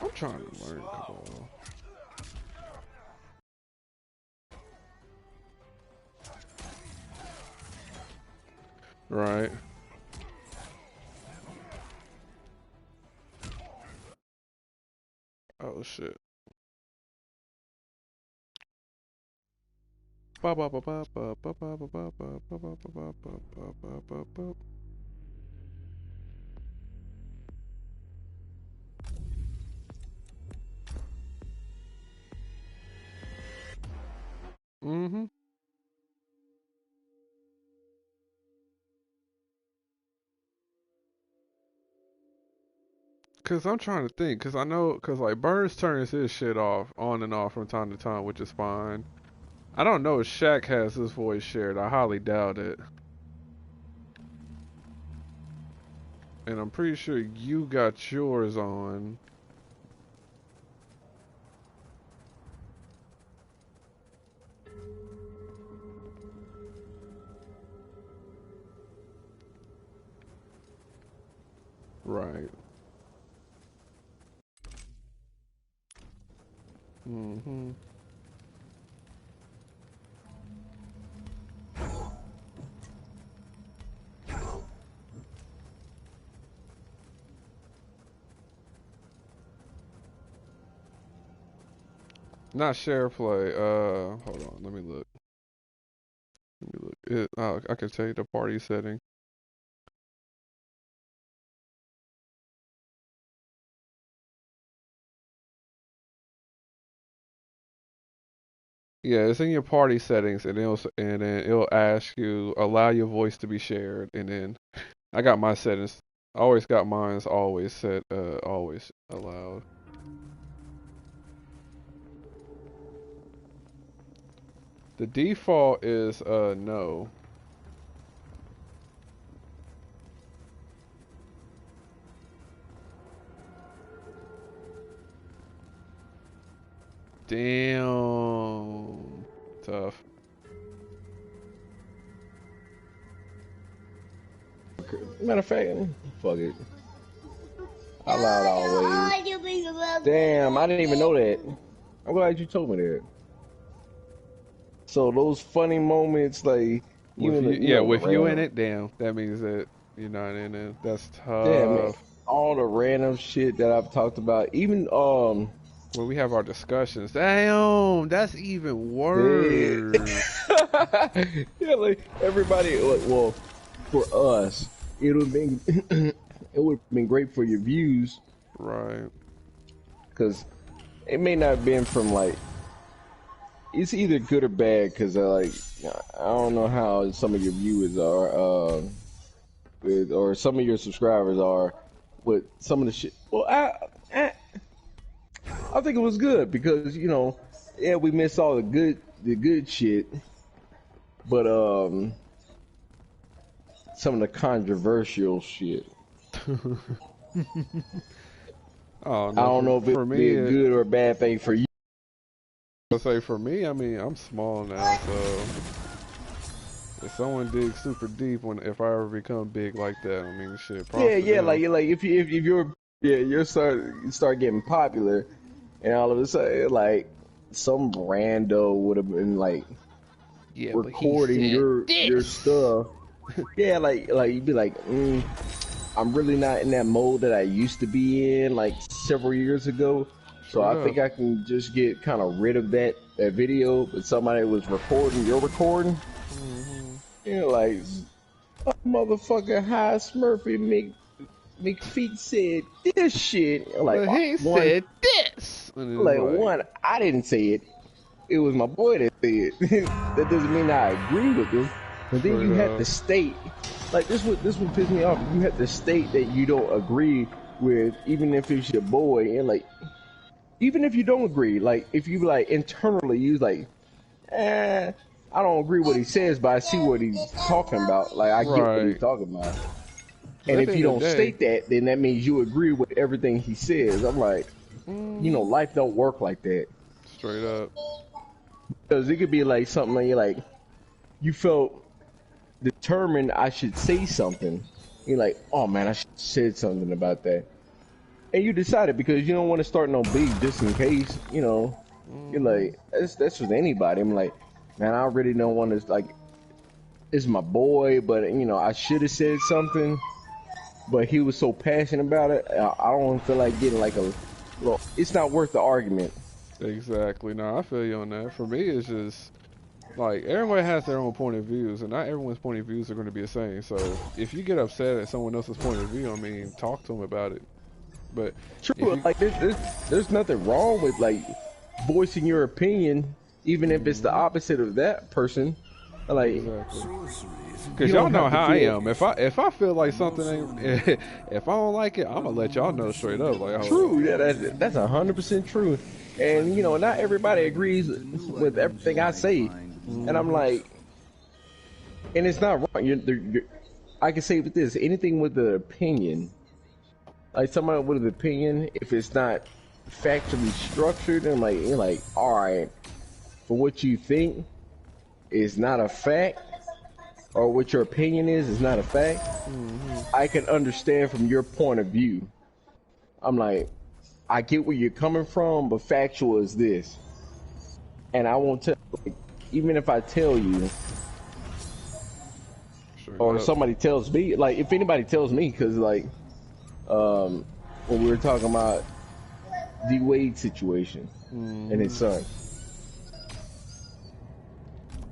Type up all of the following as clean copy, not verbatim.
I'm trying to learn Kabbalah. Right. Oh shit. Mm-hmm. Cause I'm trying to think, cause I know, cause like Burns turns his shit off on and off from time to time, which is fine. I don't know if Shaq has his voice shared. I highly doubt it. And I'm pretty sure you got yours on. Right. Mm-hmm. Not share play. Hold on. Let me look. Let me look. I can tell you the party setting. Yeah, it's in your party settings, and then it'll ask you allow your voice to be shared, and then I got my settings. I always got mine's always set. Always allowed. The default is no. Damn. Tough. Matter of fact, fuck it. I lied always. Damn, I didn't even know that. I'm glad you told me that. So those funny moments, like With you in it, damn, that means that you're not in it. That's tough. Damn, man, all the random shit that I've talked about, even when we have our discussions, damn, that's even worse. Yeah, like everybody, like, well, for us, it would have been it would have been great for your views, right? Because it may not have been from like it's either good or bad. Because like I don't know how some of your viewers are, or some of your subscribers are with some of the shit. Well, I think it was good because yeah, we missed all the good shit, but some of the controversial shit. Oh, no, I don't know if it'd be a good or a bad thing for you. I'll say for me, I mean, I'm small now, so if someone digs super deep if I ever become big like that, I mean, shit. Yeah, like if you're start getting popular, and all of a sudden like some rando would have been like recording your stuff. Yeah, like you'd be like, I'm really not in that mode that I used to be in like several years ago. So I think I can just get kind of rid of that video. But somebody was recording, you're recording. Like, oh, motherfucker, High Smurfy McFeet said this shit. Like, but he said this. Like, one, I didn't say it. It was my boy that said it. That doesn't mean I agree with him. But then you have to state, like, this would piss me off. You have to state that you don't agree with, even if it's your boy, and like, even if you don't agree, like, if you like internally, you like, I don't agree what he says, but I see what he's talking about. Like, I get what he's talking about. And if you don't state that, then that means you agree with everything he says. I'm like, life don't work like that. Straight up. Because it could be like something like, you felt determined I should say something. You're like, oh man, I should have said something about that. And you decided because you don't want to start no beef just in case, you know. You're like, that's with anybody. I'm like, man, I really don't want to, like, it's my boy, but, you know, I should have said something, but he was so passionate about it, I don't feel like getting, like, well, it's not worth the argument. Exactly. No, I feel you on that. For me, it's just, like, everybody has their own point of views, and not everyone's point of views are going to be the same. So, if you get upset at someone else's point of view, I mean, talk to them about it. But if True, you, like, there's nothing wrong with, like, voicing your opinion, even if it's the opposite of that person. Like, because y'all know how I am. If I feel like something ain't, if I don't like it, I'm gonna let y'all know straight up. Like, true, yeah, that's 100% true. And you know, not everybody agrees with everything I say, and I'm like, and it's not wrong. I can say with this, anything with an opinion, like somebody with an opinion, if it's not factually structured, and like you're like, all right, for what you think is not a fact, or what your opinion is not a fact, I can understand from your point of view. I'm like, I get where you're coming from, but factual is this, and I won't tell. Like, even if I tell you, or somebody tells me, like if anybody tells me, because like, when we were talking about D Wade situation and his son,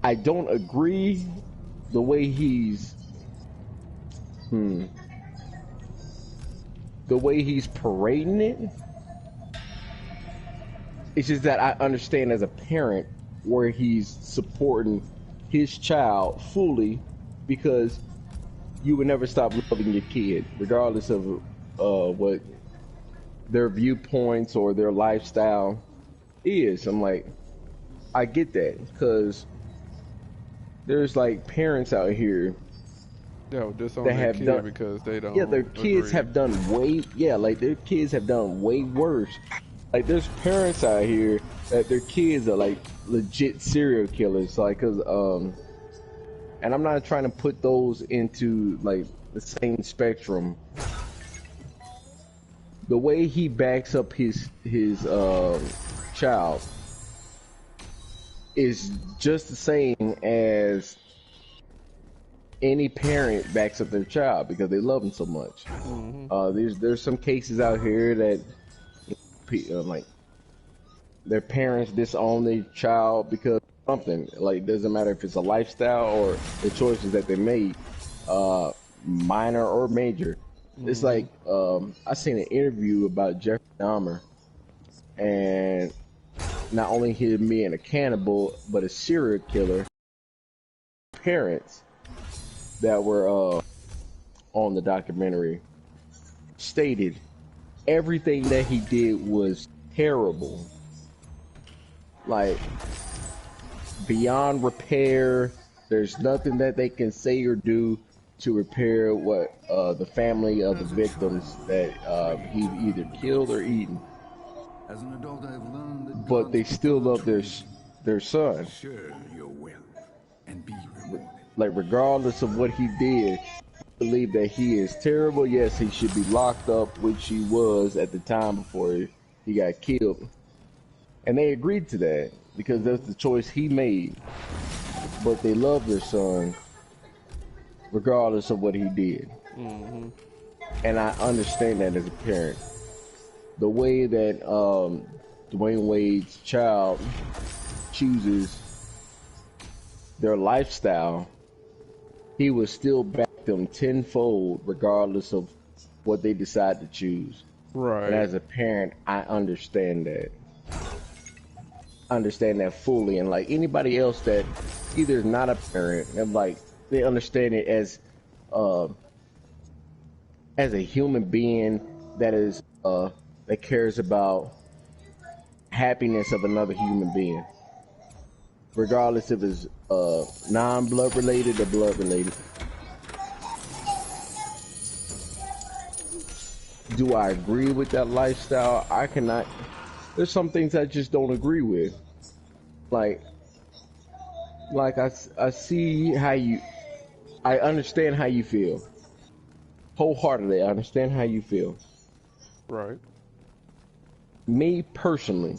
I don't agree the way he's the way he's parading it. It's just that I understand as a parent where he's supporting his child fully, because you would never stop loving your kid regardless of what their viewpoints or their lifestyle is. I'm like, I get that, because there's like parents out here that have done because they don't. Yeah, their kids have done way. Yeah, like their kids have done way worse. Like there's parents out here that their kids are like legit serial killers. Like, and I'm not trying to put those into like the same spectrum. The way he backs up his child is just the same as any parent backs up their child because they love them so much. There's some cases out here that like their parents disown their child because of something. Like, doesn't matter if it's a lifestyle or the choices that they made, minor or major. It's like I seen an interview about Jeffrey Dahmer, and not only him being a cannibal but a serial killer. Parents that were on the documentary stated everything that he did was terrible, like beyond repair. There's nothing that they can say or do to repair what the family of the victims that he either killed or eaten. As an adult, I've learned that but they still love their son. Share your wealth and be rewarded. Like, regardless of what he did, believe that he is terrible. Yes, he should be locked up, which he was at the time before he got killed. And they agreed to that because that's the choice he made. But they love their son regardless of what he did. And I understand that as a parent. The way that Dwayne Wade's child chooses their lifestyle, he would still back them tenfold regardless of what they decide to choose. Right. And as a parent, I understand that. I understand that fully. And like anybody else that either is not a parent, and like they understand it as a human being that is that cares about happiness of another human being, regardless if it's non-blood related or blood related. Do I agree with that lifestyle? I cannot. There's some things I just don't agree with. Like I see how I understand how you feel. Wholeheartedly, I understand how you feel. Right. Me personally,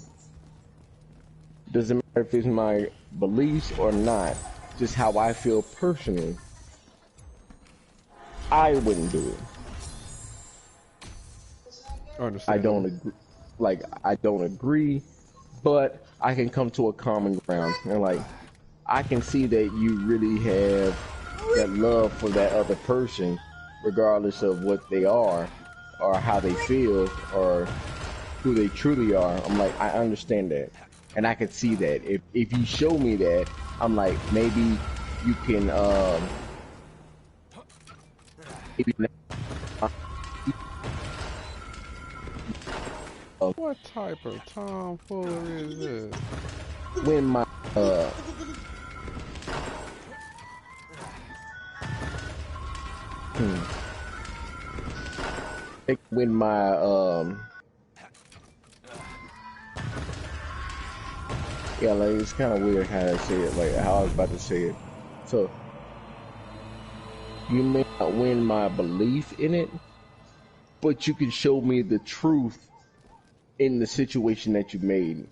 doesn't matter if it's my beliefs or not, just how I feel personally, I wouldn't do it. I don't agree. Like, I don't agree, but I can come to a common ground. And like, I can see that you really have that love for that other person, regardless of what they are, or how they feel, or who they truly are. I'm like, I understand that, and I can see that. If you show me that, I'm like, maybe you can maybe what type of tomfoolery is this? when my when my yeah, like it's kind of weird how I say it, like how I was about to say it. So you may not win my belief in it, but you can show me the truth in the situation that you made.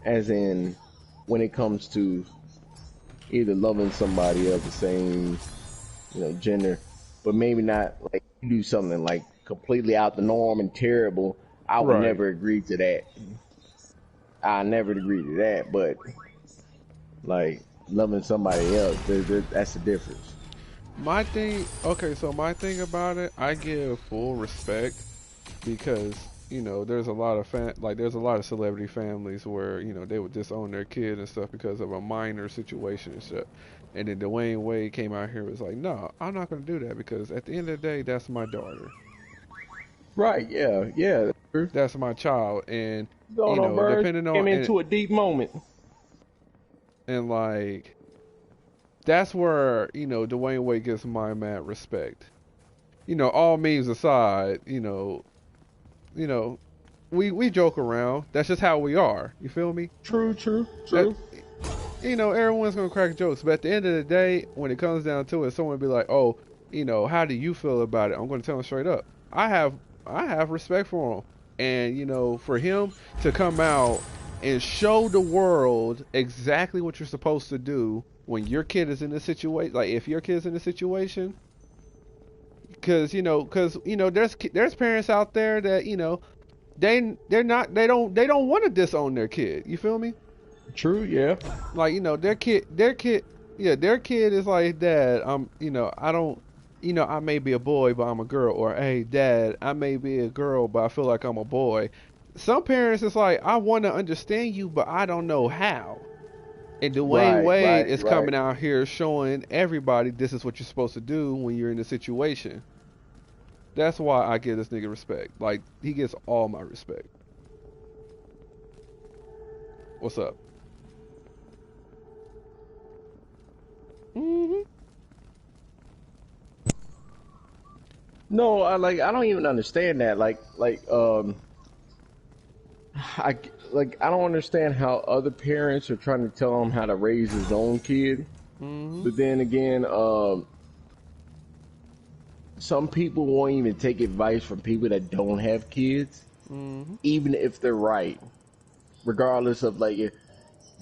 As in, when it comes to either loving somebody of the same, gender, but maybe not like you do something like completely out the norm and terrible. I would never agree to that. I never agree to that, but like loving somebody else, that's the difference. My thing, okay, so my thing about it, I give full respect because there's a lot of there's a lot of celebrity families where they would disown their kid and stuff because of a minor situation and stuff. And then Dwayne Wade came out here and was like, no, I'm not going to do that because at the end of the day, that's my daughter. Right? Yeah, yeah. That's my child, and Going on, Bird. Depending on came into a deep moment, and like that's where Dwayne Wade gets my mad respect. All memes aside, we joke around. That's just how we are. You feel me? True. Everyone's gonna crack jokes, but at the end of the day, when it comes down to it, someone will be like, "Oh, how do you feel about it?" I'm gonna tell him straight up. I have respect for him, and for him to come out and show the world exactly what you're supposed to do when your kid is in this situation, like if your kid's in a situation, because there's parents out there that they don't want to disown their kid. You feel me? True, yeah. Like their kid, yeah, their kid is like, Dad, I don't, I may be a boy, but I'm a girl, or hey, Dad, I may be a girl, but I feel like I'm a boy. Some parents, it's like, I want to understand you, but I don't know how. And Dwayne Wade is coming out here showing everybody this is what you're supposed to do when you're in a situation. That's why I give this nigga respect. Like, he gets all my respect. What's up? No, I don't even understand that. I don't understand how other parents are trying to tell him how to raise his own kid. But then again, some people won't even take advice from people that don't have kids, even if they're right. Regardless of like, if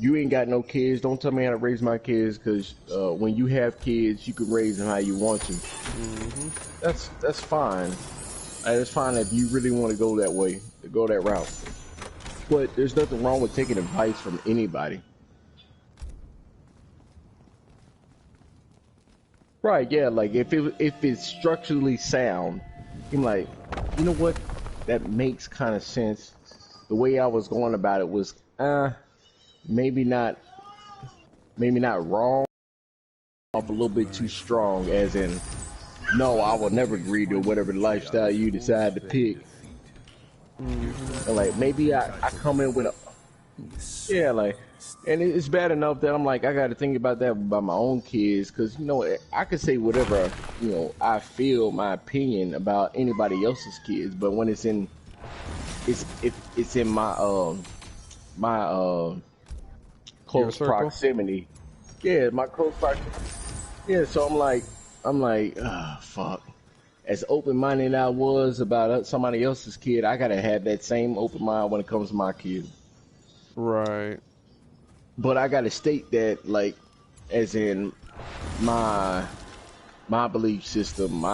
you ain't got no kids, don't tell me how to raise my kids, because when you have kids, you can raise them how you want to. That's fine. It's fine if you really want to go that way, to go that route. But there's nothing wrong with taking advice from anybody. Right, yeah, like if it's structurally sound, I'm like, you know what? That makes kind of sense. The way I was going about it was, maybe not wrong, up a little bit too strong, as in, no, I will never agree to whatever lifestyle you decide to pick. And like, maybe I come in with and it's bad enough that I'm like, I got to think about that about my own kids, because I could say whatever I feel, my opinion about anybody else's kids, but when it's in my close proximity, my close proximity, so I'm like, fuck. as open-minded I was about somebody else's kid, I gotta have that same open mind when it comes to my kid. Right. But I gotta state that, like, as in my belief system,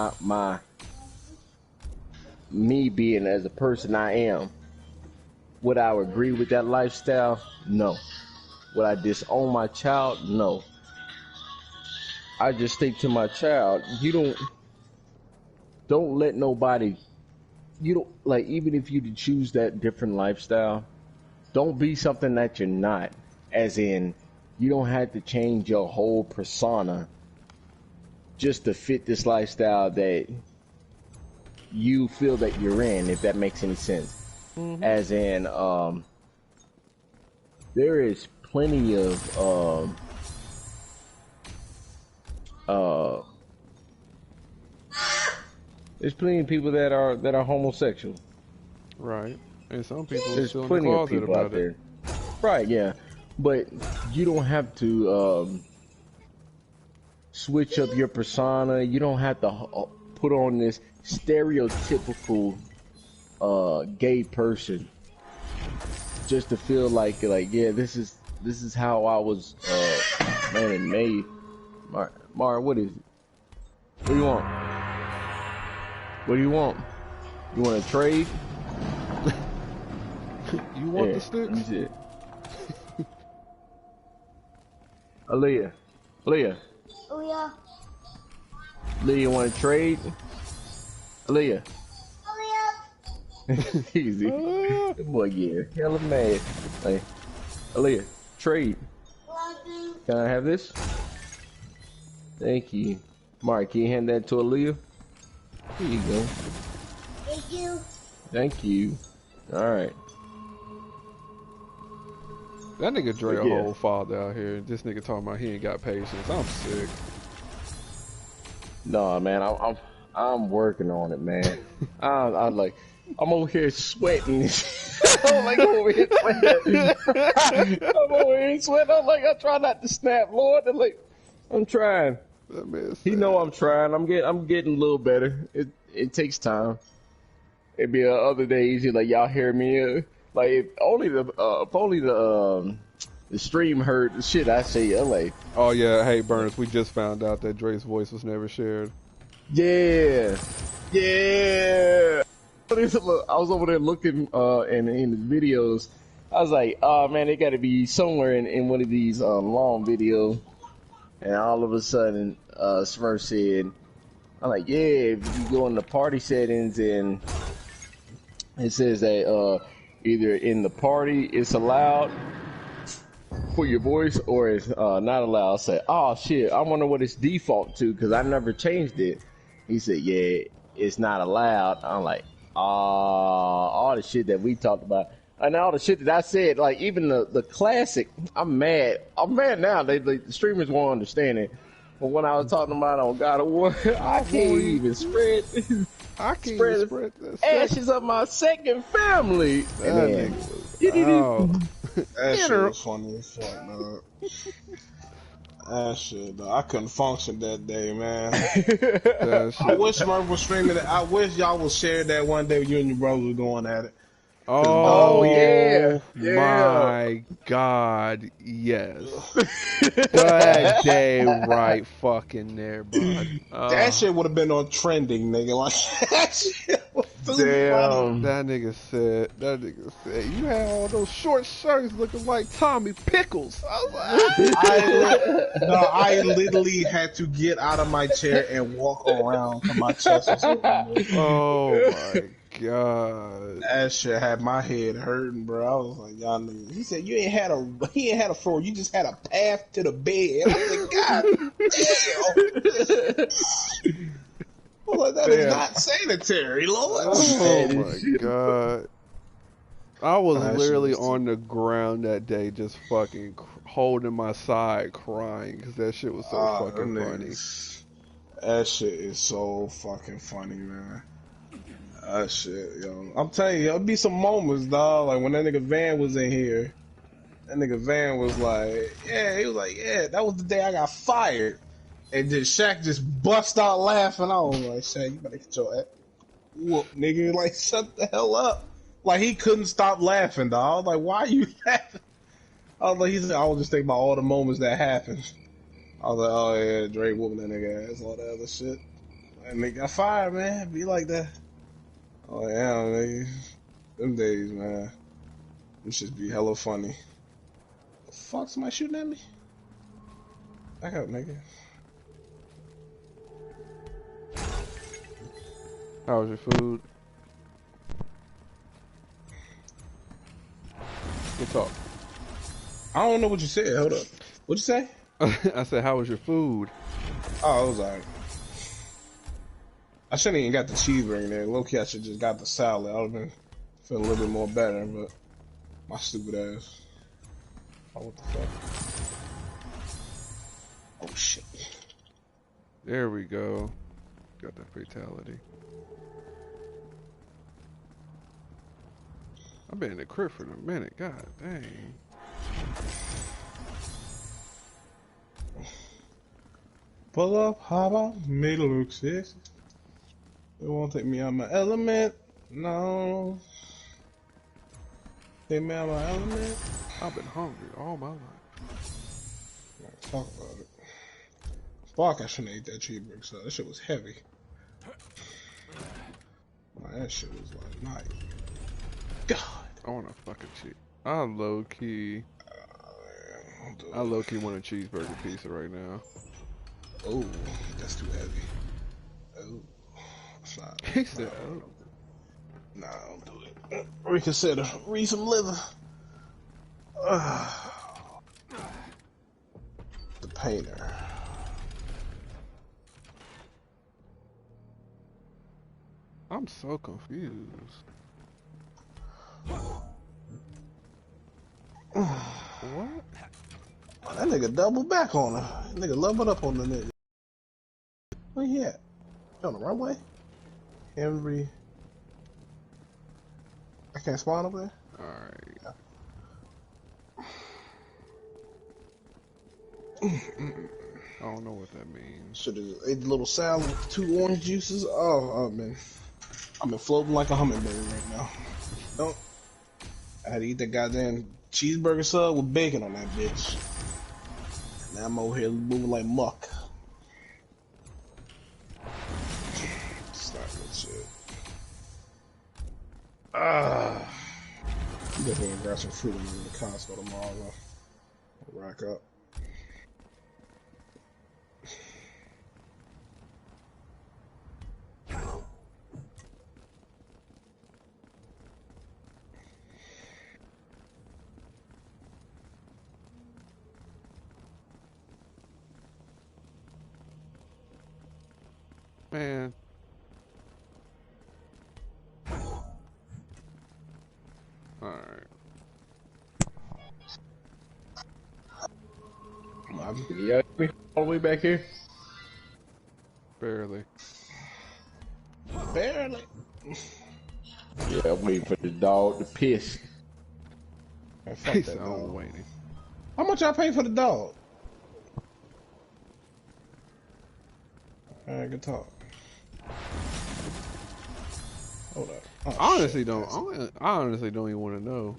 me being as a person I am, would I agree with that lifestyle? No. Would I disown my child? No. I just state to my child, you don't let nobody, you don't, like, even if you choose that different lifestyle, don't be something that you're not. As in, you don't have to change your whole persona just to fit this lifestyle that you feel that you're in, if that makes any sense. Mm-hmm. As in, there is plenty of there's plenty of people that are homosexual. Right. And some people there's still plenty in the of people about out there. Right, yeah. But you don't have to switch up your persona. You don't have to put on this stereotypical gay person just to feel like yeah, this is how I was made. Mar, what is it? What do you want? What do you want? You want to trade? You want the sticks? Shit. Aaliyah. Aaliyah. Oh yeah. Aaliyah, want to trade? Aaliyah. Easy. That boy get hella mad. Like, Aaliyah, trade. Can I have this? Thank you. Mark, can you hand that to Aaliyah? Here you go. Thank you. Thank you. Alright. That nigga Dre a whole father out here. This nigga talking about he ain't got patience. I'm sick. No, man, I'm working on it, man. I'm over here sweating. I'm over here sweating. I'm like, I try not to snap, Lord. I'm trying. He know I'm trying. I'm getting a little better. It takes time. It'd be other days, like y'all hear me, like if only the stream heard the shit I say. I'm like, oh yeah, hey Burns, we just found out that Dre's voice was never shared. Yeah. I was over there looking in the videos. I was like, oh man, it got to be somewhere in one of these long videos. And all of a sudden, Smurf said, I'm like, yeah, if you go in the party settings and it says that either in the party it's allowed for your voice or it's not allowed. I said, oh shit, I wonder what it's default to because I never changed it. He said, yeah, it's not allowed. I'm like, all the shit that we talked about. And all the shit that I said, like even the classic, I'm mad. I'm mad now. The streamers won't understand it. But when I was talking about on God of War, I can't even spread. I can't even spread this ashes of my second family. That shit was funny as fuck, man. That shit, though. I couldn't function that day, man. I wish Smurf was streaming it. I wish y'all would share that one day you and your brother were going at it. Oh yeah. My God, yes. That day right fucking there, bud. That shit would have been on trending, nigga. Like that shit was too funny. That nigga said, you had all those short shirts looking like Tommy Pickles. I was like, I literally had to get out of my chair and walk around till my chest was open. Oh my God, that shit had my head hurting, bro. I was like, y'all niggas. He said he ain't had a floor. You just had a path to the bed. I was like, God damn. I was like, that is not sanitary, Lord. Oh my God. I was literally on the ground that day, just fucking holding my side, crying because that shit was so fucking funny. That shit is so fucking funny, man. That shit, yo. I'm telling you, there'll be some moments, dog. Like when that nigga Van was in here, that nigga Van was like, yeah, he was like, yeah, that was the day I got fired. And then Shaq just bust out laughing. I was like, Shaq, you better get your ass whoop, nigga. Like, shut the hell up. Like, he couldn't stop laughing, dog. I was like, why are you laughing? I was like, I was just thinking about all the moments that happened. I was like, oh yeah, Drake whooping that nigga ass, all that other shit. And they got fired, man. Be like that. Oh yeah, nigga. Them days, man. Them should be hella funny. The fuck, somebody shooting at me? Back up, nigga. How was your food? Good talk. I don't know what you said. Hold up. What'd you say? I said, how was your food? Oh, it was alright. I shouldn't even got the cheeseburger there. Low-key, I should just got the salad. I would have been feeling a little bit more better, but my stupid ass. Oh, what the fuck? Oh, shit. There we go. Got that fatality. I've been in the crib for a minute. God dang. Pull up, hop on, made it look sexy. It won't take me out my element. No. Take me out my element. I've been hungry all my life. Let's talk about it. Fuck, I shouldn't have ate that cheeseburger, so that shit was heavy. Man, that shit was like, my God. I want a fucking cheese. I low-key want a cheeseburger pizza right now. Oh, that's too heavy. Oh, it's not. He said, oh. Nah, don't do it. Reconsider. Read some liver. The painter. I'm so confused. What? Oh, that nigga double back on her. That nigga leveled up on the nigga. Where he at? He on the runway? Henry. I can't spawn over there? Alright. I don't know what that means. Should have ate the little salad with 2 orange juices. Oh man. I've been floating like a hummingbird right now. Don't. I had to eat that goddamn cheeseburger sub with bacon on that bitch. Now I'm over here moving like muck. Start that shit. I'm definitely gonna grab some fruit in the Costco tomorrow though. Rack up. Man. Alright. Yeah, all the way back here. Barely. Barely. Yeah, I'm waiting for the dog to piss. Man, fuck He's that on dog. waiting. How much I pay for the dog? Alright, good talk. Hold up. Oh, I honestly don't even want to know.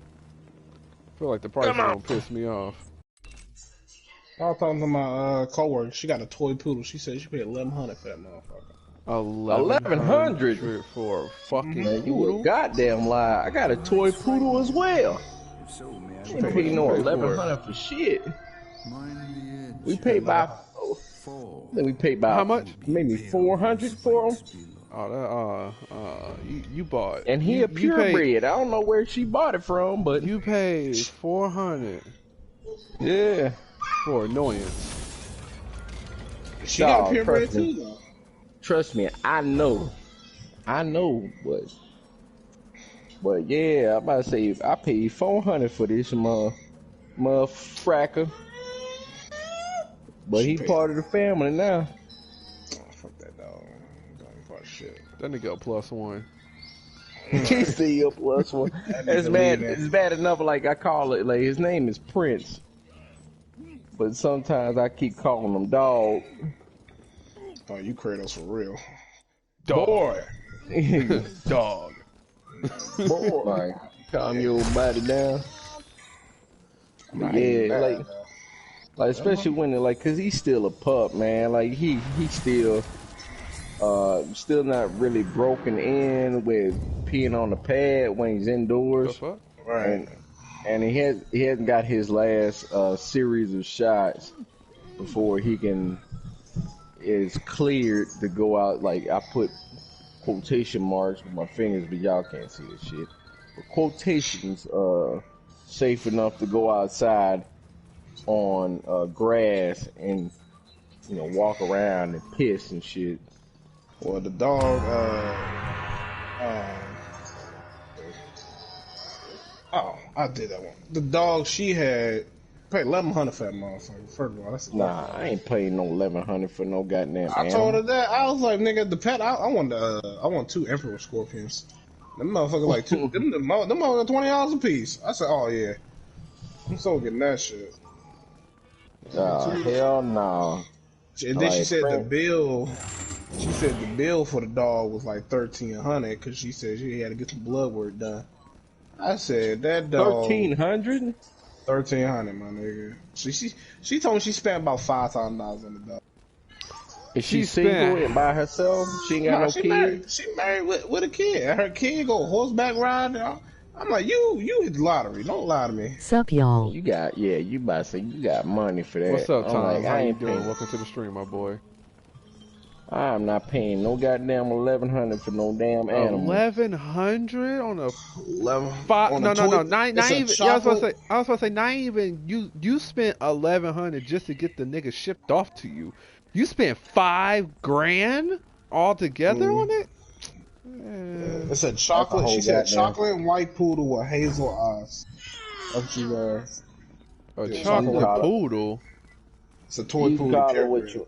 I feel like the price is gonna piss me off. I was talking to my coworker. She got a toy poodle. She said she paid $1,100 for that motherfucker. 1,100 for a fucking Man, you poodle? a goddamn lie. I got a toy poodle as well. I ain't paying no 1,100 for shit. We paid by. Then we paid by how much? Maybe 400 for him. Oh, you bought. And he a purebred. I don't know where she bought it from, but you paid 400. Yeah. For annoyance. She got a purebred too, though. Trust me, I know, but yeah, I'm about to say I paid 400 for this motherfucker. But he part of the family now. Oh, fuck that dog. Dog part of shit. That nigga a +1. He still +1. It's bad. It's bad enough. Like I call it. Like his name is Prince. But sometimes I keep calling him dog. Oh, you Kratos for real. Dog. Boy. Dog. Boy. Like, calm your body down. Yeah, like especially when like, cause he's still a pup, man. Like he still not really broken in with peeing on the pad when he's indoors. Right. And he hasn't got his last series of shots before he is cleared to go out. Like I put quotation marks with my fingers, but y'all can't see this shit. But quotations, safe enough to go outside on grass and walk around and piss and shit. Well, the dog, I did that one. The dog she had paid $1,100 for that motherfucker. First of all, that's I ain't paying no $1,100 for no goddamn I animal. told her that. I was like, nigga, the pet. I want 2 emperor scorpions. Them motherfuckers like two. them motherfuckers $20 a piece. I said, oh yeah, I'm so getting that shit. Hell no. And then she said the bill. She said the bill for the dog was like $1,300 because she said she had to get some blood work done. I said that dog. $1,300? $1,300, my nigga. She told me she spent about $5,000 on the dog. Is she single and by herself? She ain't got no kids? She married with a kid. And her kid go horseback riding. I'm like, you hit the lottery. Don't lie to me. Sup, y'all? You about to say you got money for that. What's up, Tom? Like, How you doing? Welcome to the stream, my boy. I'm not paying no goddamn $1,100 for no damn animal. $1,100 on a No. Not even. Yeah, I was about to say, not even. You spent $1,100 just to get the nigga shipped off to you. You spent $5,000 altogether on it. It said chocolate. She said chocolate and white poodle with hazel eyes. A chocolate poodle. It's a toy poodle.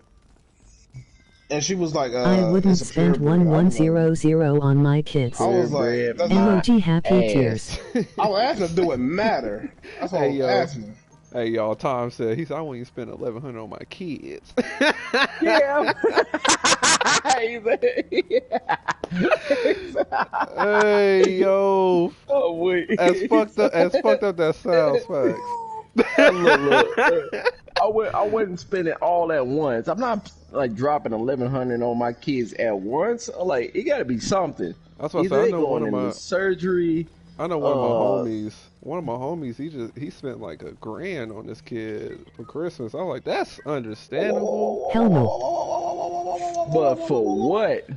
And she was like, I wouldn't spend 1100 on my kids. I was like, emoji happy tears. I was asking, do it matter? That's what I was asking. Hey y'all, Tom said, he said, I wouldn't even spend $1,100 on my kids. Yeah. Hey yo. Oh wait. As fucked up that sounds, facts. Look. I wouldn't spend it all at once. I'm not like dropping $1,100 on my kids at once. Like it got to be something. That's what I said. I know one of my surgery. I know one of my homies. He spent like $1,000 on this kid for Christmas. I was like, that's understandable. Hell no. But for what?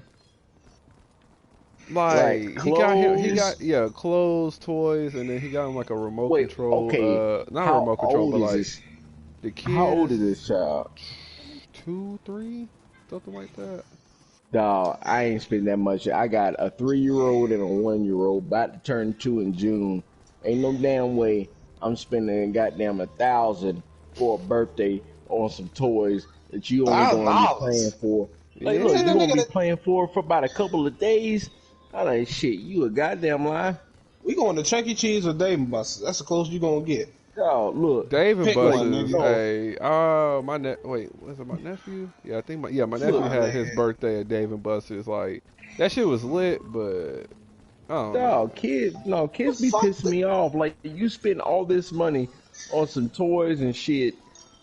Like he got clothes, toys, and then he got him like a remote control. Okay. Not a remote control, but like the kid. How old is this child? 2, 3, something like that. Dawg, I ain't spending that much. I got a 3-year-old and a 1-year-old about to turn 2 in June. Ain't no damn way I'm spending goddamn $1,000 for a birthday on some toys that you only gonna be playing for. Like, look, you gonna be playing for about a couple of days. I like, shit, you a goddamn lie. We going to Chuck E. Cheese or Dave & Buster's. That's the closest you gonna get. Oh, look. Dave & Buster's. Hey, was it my nephew? Yeah, I think my nephew had his birthday at Dave & Buster's. Like, that shit was lit, but I don't know. Kids be pissing me off. Like, you spend all this money on some toys and shit,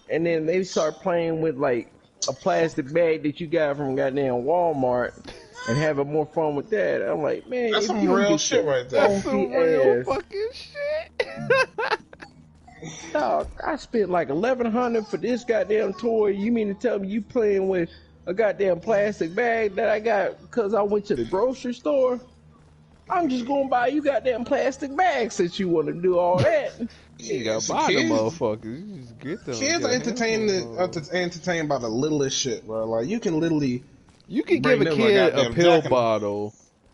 and then they start playing with, like, a plastic bag that you got from goddamn Walmart and having more fun with that. I'm like, man, that's some real shit right there. That's some real fucking shit. Dog, I spent like $1,100 for this goddamn toy. You mean to tell me you playing with a goddamn plastic bag that I got because I went to the grocery store? I'm just gonna buy you goddamn plastic bags since you want to do all that. You gotta buy them motherfuckers. You just get them. Kids are entertained by the littlest shit, bro. Like you can give a kid a pill bottle.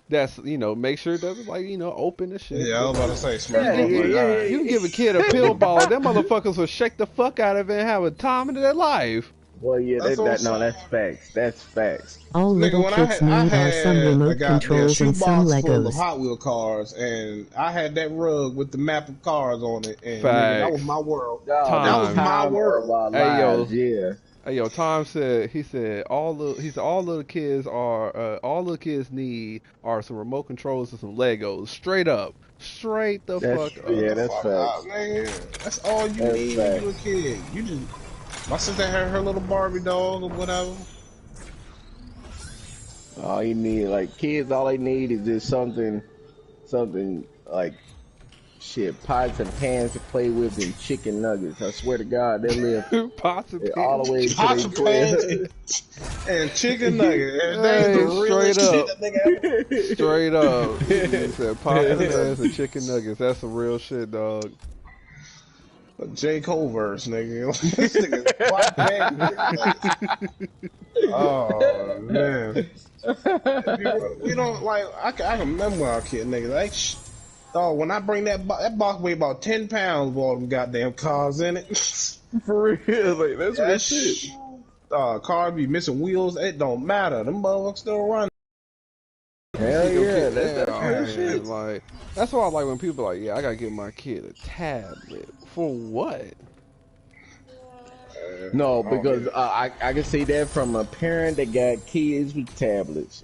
That's, make sure it doesn't, open the shit. Yeah, I was about to say, smart. You can give a kid a pill bottle, them motherfuckers will shake the fuck out of it and have a time in their life. Well, yeah, that's facts. That's facts. All little kids need are some remote controls and some Legos. Of Hot Wheel cars, and I had that rug with the map of cars on it, and facts. That was my world. That was my world. Hey, yo. Yeah. Hey, yo, Tom said he said all the kids need are some remote controls and some Legos. Straight the fuck up. Yeah, that's facts. Man. That's all you need when you a kid. You just my sister had her little Barbie dog or whatever. All you need, like kids, all they need is just something like shit, pots and pans to play with and chicken nuggets. I swear to God, they live pots and pans. all the way to pots and pans and chicken nuggets. Hey, straight up. He said pots and pans and chicken nuggets. That's some real shit, dog. J. Cole verse, nigga. This nigga's oh man. We don't like. I can remember when I was a kid, nigga. Like, dog, when I bring that box weigh about 10 pounds with all them goddamn cars in it. For real, like that's what shit. Car be missing wheels. It don't matter. Them motherfuckers still run. Hell yeah, that's shit. Like that's why I like when people are like, yeah, I gotta get my kid a tablet. For what? No, because I can say that from a parent that got kids with tablets.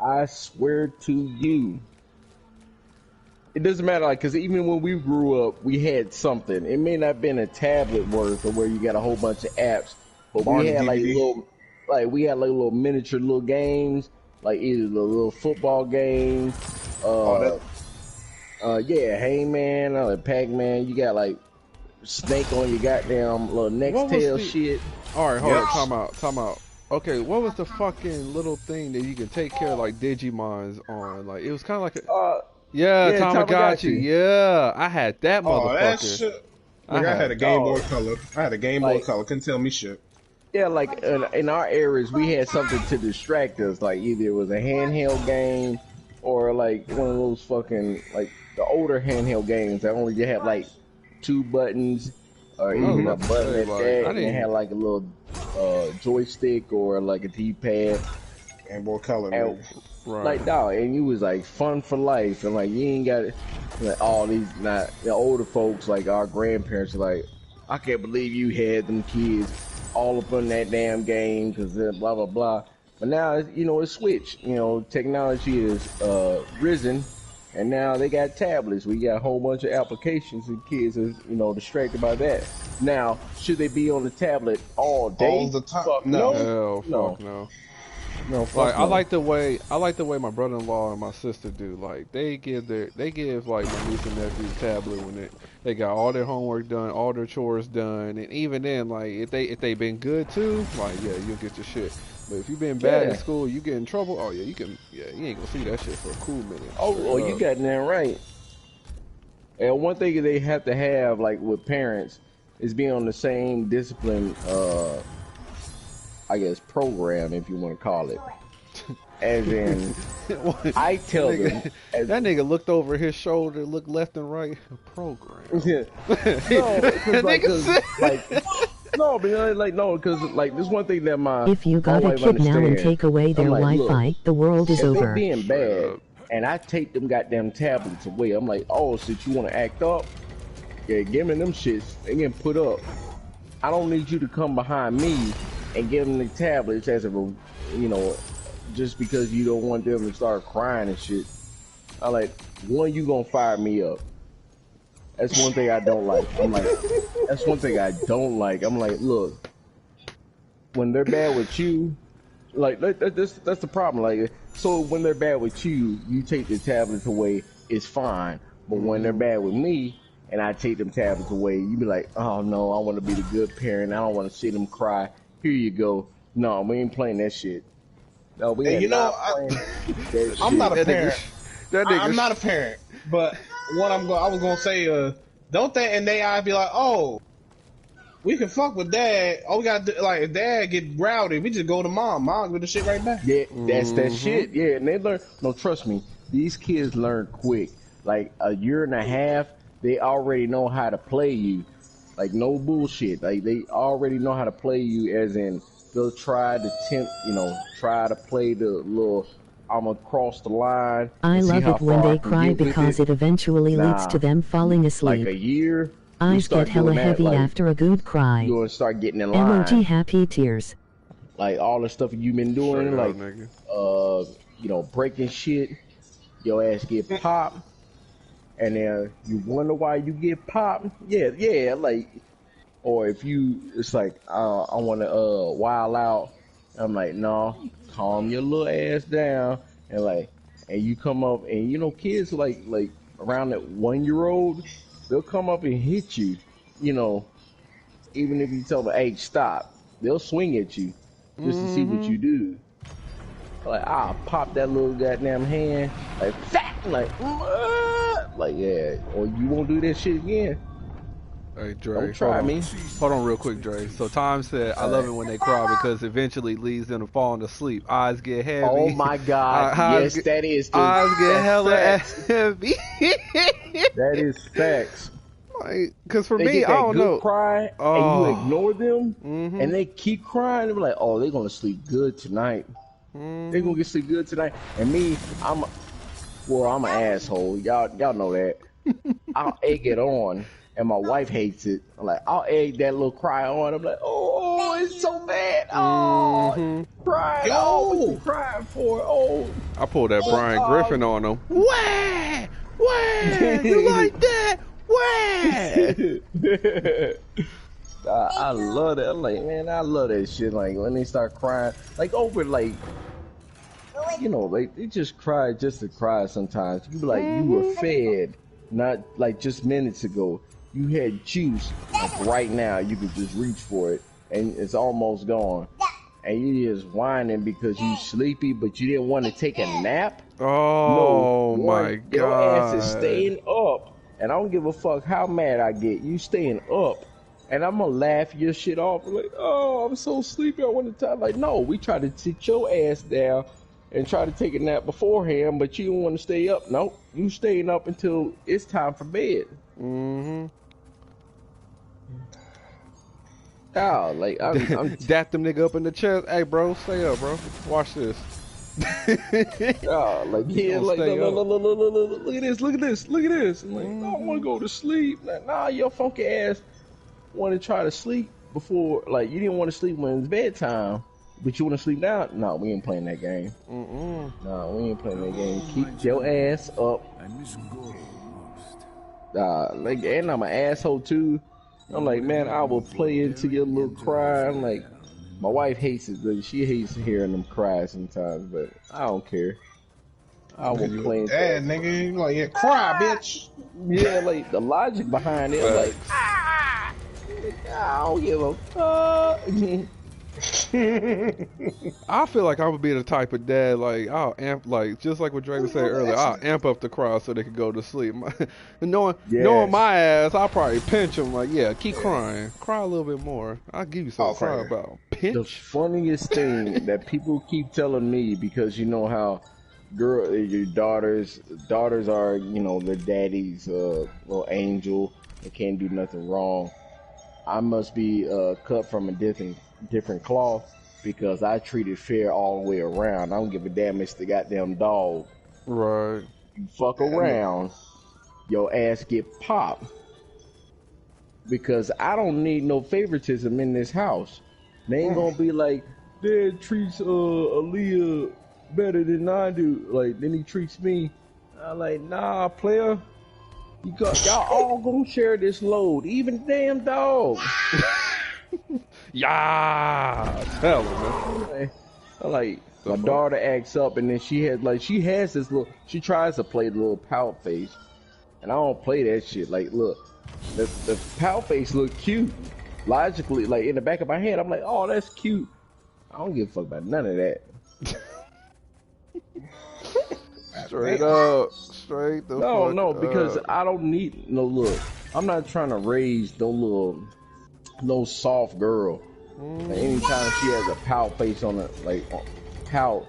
I swear to you, it doesn't matter. Like, cause even when we grew up, we had something. It may not have been a tablet worth of where you got a whole bunch of apps, but we had like little miniature little games, like either the little football game, Hangman or Pac-Man. You got like Snake on your goddamn little next tail shit. Alright, hold on, time out. Okay, what was the fucking little thing that you can take care of like Digimons on? Like it was kinda like a Tamagotchi. Yeah, I had that motherfucker. That shit. I had a Game Boy Color. Couldn't tell me shit. Yeah, like in our areas, we had something to distract us. Like either it was a handheld game or like one of those fucking like the older handheld games that only have like 2 buttons or even a button at that, and it had like a little joystick or like a D-pad. Game Boy Color, right. Like dog, and you was like fun for life, and like you ain't got like all these the older folks like our grandparents are like, I can't believe you had them kids all up on that damn game because blah blah blah. But now it's switched. Technology is risen. And now they got tablets. We got a whole bunch of applications, and kids are, distracted by that. Now, should they be on the tablet all day? All the time? Fuck no. No. Like I like the way my brother-in-law and my sister do. Like they give like my niece and nephew a tablet when they got all their homework done, all their chores done, and even then, like if they been good too, like yeah, you'll get your shit. But if you've been bad in school, you get in trouble. Oh yeah, you ain't gonna see that shit for a cool minute. You got that right. And one thing they have to have, like with parents, is being on the same discipline, I guess, program, if you want to call it. As in, I tell them. That nigga looked over his shoulder, looked left and right. Program. Yeah. No, because like there's one thing that if you got a kid now and take away their Wi-Fi, the world is over. If they being bad, and I take them goddamn tablets away, I'm like, oh, since you want to act up, yeah, give me them shits. They get put up. I don't need you to come behind me and give them the tablets as a, just because you don't want them to start crying and shit. I like, one, you gonna fire me up. That's one thing I don't like. That's one thing I don't like. I'm like, look, when they're bad with you, like that's the problem. Like, so when they're bad with you, you take the tablets away, it's fine. But when they're bad with me, and I take them tablets away, you be like, oh no, I want to be the good parent. I don't want to see them cry. Here you go. No, we ain't playing that shit. No, we ain't playing that shit. I'm not a parent. I'm not a parent, but what I was gonna say, don't they in their eyes be like, oh, we can fuck with dad. Oh, we got like if dad get rowdy, we just go to mom. Mom with the shit right back. Yeah, that's that shit. Yeah, and they learn. No, trust me, these kids learn quick. Like a year and a half, they already know how to play you. Like no bullshit. Like they already know how to play you, as in they'll try to play the little. I'm gonna cross the line. I love it when they cry because it eventually leads to them falling asleep. Like a year, Eyes get hella heavy like, after a good cry. You're gonna start getting in line. Emoji happy tears. Like all the stuff you've been doing, like you know, breaking shit. Your ass get popped, and then you wonder why you get popped. Yeah, like, or if you, it's like I want to wild out. I'm like, no, calm your little ass down, and like, and you come up, and you know, kids like around that 1-year-old, they'll come up and hit you, you know, even if you tell them, hey, stop, they'll swing at you just to see what you do. Like, I'll pop that little goddamn hand, like, fat, like, yeah, or you won't do that shit again. Hey, Dre, don't try me. Hold on real quick, Dre. So Tom said, I love it when they cry because eventually it leads them to falling asleep. Eyes get heavy. Oh my God, yes, that is. Eyes get hella heavy. That is facts. Like, cause for me, I don't know. Cry, and you ignore them, and they keep crying. They're like, oh, they're gonna sleep good tonight. They're gonna get sleep good tonight. And me, I'm an asshole. Y'all know that. I'll egg it on, and my wife hates it. I'm like, I'll egg that little cry on. I'm like, oh, it's so bad. Oh, cry. Oh, what you crying for? Oh, I pulled that Brian Griffin on him. Wah! You like that? I love that. I'm like, man, I love that shit. Like when they start crying, like over, like, you know, like they just cry just to cry. Sometimes you be like, you were fed, not like just minutes ago. You had juice. Like right now, you could just reach for it, and it's almost gone. And you just whining because you sleepy, but you didn't want to take a nap. Oh no, my God! Your ass is staying up. And I don't give a fuck how mad I get. You staying up, and I'm gonna laugh your shit off. Like, oh, I'm so sleepy. I want to time. Like, no, we try to sit your ass down and try to take a nap beforehand, but you don't want to stay up. Nope, you staying up until it's time for bed. Oh, like I'm dap them nigga up in the chest. Hey, bro, stay up, bro. Watch this. Oh, like yeah, like look at this, look at this, look at this. I'm like, I don't want to go to sleep. Like, nah, your funky ass want to try to sleep before, like you didn't want to sleep when it's bedtime, but you want to sleep now. No, we ain't playing that game. No, we ain't playing that game. Keep your ass up. Like, and I'm an asshole too. I'm like, man, I will play into your little cry. I'm like, my wife hates it, but she hates hearing them cry sometimes, but I don't care. I will play into that. Nigga, you like, yeah, cry, bitch. Yeah, like, the logic behind it, like, I don't give a fuck. I feel like I would be the type of dad, like, I'll amp, like, just like what Drake was saying earlier, I'll amp up the crowd so they can go to sleep. knowing my ass, I'll probably pinch them, like, yeah, keep crying. Cry a little bit more. I'll give you something to cry about. Pinch? The funniest thing that people keep telling me, because you know how your daughters are, you know, their daddy's little angel. They can't do nothing wrong. I must be cut from a different cloth because I treat it fair all the way around. I don't give a damn it's the goddamn dog. Right. You fuck around, your ass get popped. Because I don't need no favoritism in this house. They ain't gonna be like, Dad treats Aaliyah better than I do. Like, then he treats me. I'm like, nah, player. Y'all all gonna share this load, even the damn dog. Yeah, tell him, man. Like, my daughter acts up, and then she has this little. She tries to play the little pout face, and I don't play that shit. Like, look, the pout face look cute. Logically, like in the back of my head, I'm like, oh, that's cute. I don't give a fuck about none of that. Straight up, straight the fuck No, because up. I don't need no look. I'm not trying to raise no soft girl. Like, anytime she has a pout face on her, like pout,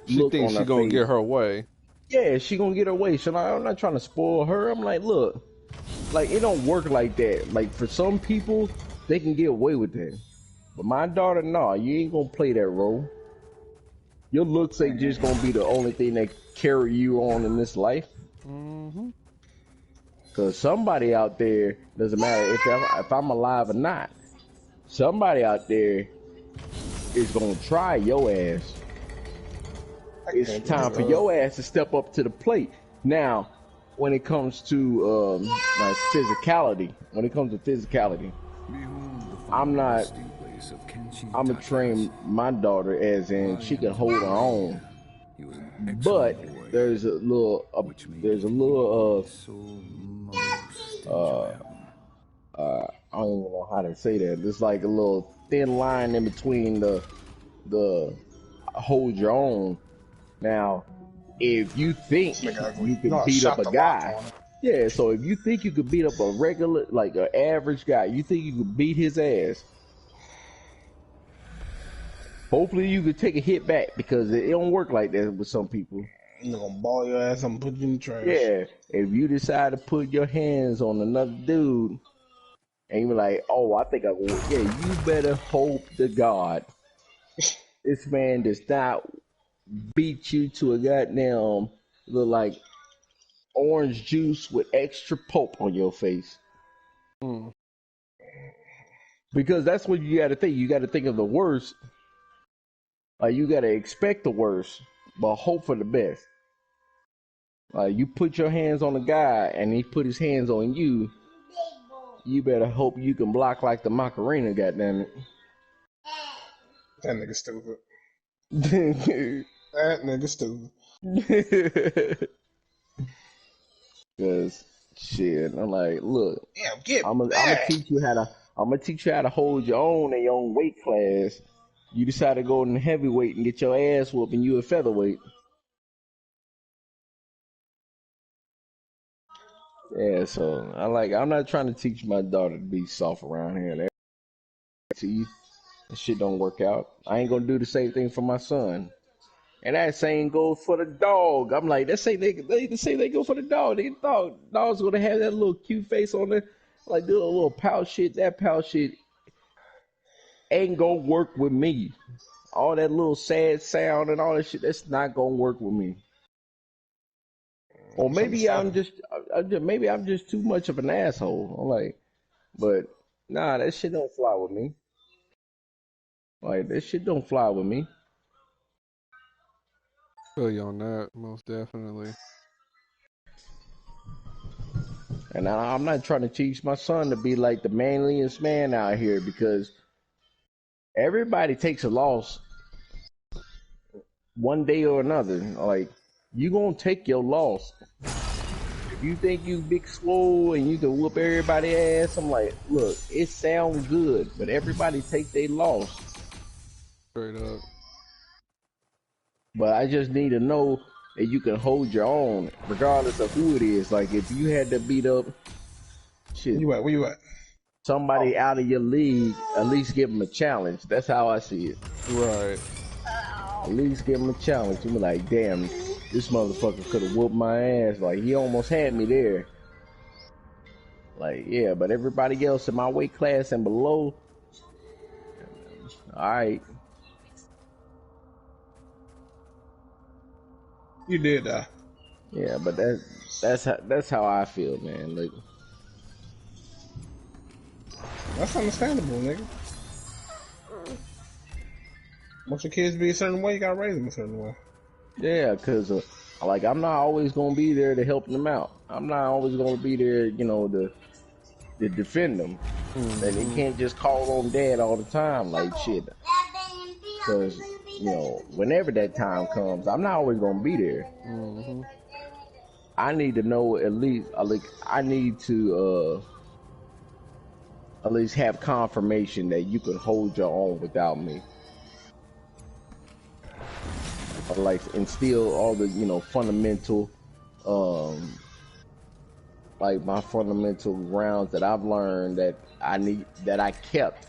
she thinks she gonna get her way. Yeah, she gonna get her way. So I'm not trying to spoil her. I'm like, look, like it don't work like that. Like for some people, they can get away with that, but my daughter, nah, you ain't gonna play that role. Your looks ain't just gonna be the only thing that carry you on in this life. Because somebody out there, doesn't matter if I'm alive or not, somebody out there is going to try your ass. It's time for your ass to step up to the plate. Now, when it comes to physicality, I'm going to train my daughter as in she can hold her own. But there's a little I don't even know how to say that. There's like a little thin line in between the hold your own. Now, if you think you can beat up a guy, yeah. So if you think you could beat up a regular, like an average guy, you think you could beat his ass. Hopefully, you could take a hit back because it don't work like that with some people. You're gonna ball your ass up and put you in the trash. Yeah, if you decide to put your hands on another dude, and you're like, oh, I think I will. Yeah, you better hope to God this man does not beat you to a goddamn look like orange juice with extra pulp on your face. Because that's what you got to think. You got to think of the worst. You got to expect the worst, but hope for the best. You put your hands on a guy and he put his hands on you. You better hope you can block like the Macarena, goddammit. That nigga stupid. That nigga stupid. Cause shit, I'm like, look, I'm gonna teach you how to hold your own in your own weight class. You decide to go in the heavyweight and get your ass whooped, and you a featherweight. Yeah, so I'm not trying to teach my daughter to be soft around here. That shit don't work out. I ain't gonna do the same thing for my son. And that same goes for the dog. I'm like, they say they go for the dog. Dog's gonna have that little cute face on there, like do a little pouch shit. That pouch shit ain't gonna work with me. All that little sad sound and all that shit, that's not gonna work with me. Or maybe I'm just too much of an asshole. I'm like, but nah, that shit don't fly with me. Like that shit don't fly with me. Feel you on that, most definitely. And I'm not trying to teach my son to be like the manliest man out here because everybody takes a loss one day or another. Like, you gonna take your loss. If you think you big swole and you can whoop everybody's ass, I'm like, look, it sounds good, but everybody take their loss. Straight up. But I just need to know that you can hold your own, regardless of who it is. Like, if you had to beat up, shit. Where you at? Somebody out of your league, at least give them a challenge. That's how I see it. Right. At least give them a challenge. You be like, damn, this motherfucker could have whooped my ass. Like, he almost had me there. Like, yeah, but everybody else in my weight class and below, alright. You did that. Yeah, but that's how I feel, man. Like, that's understandable, nigga. Once your kids be a certain way, you gotta raise them a certain way. Yeah, cause like I'm not always gonna be there to help them out. I'm not always gonna be there, you know, to defend them. And they can't just call on dad all the time, like shit. Cause you know, whenever that time comes, I'm not always gonna be there. I need to know at least, I need to at least have confirmation that you can hold your own without me. Like instill all the, you know, fundamental, like my fundamental grounds that I've learned that I kept.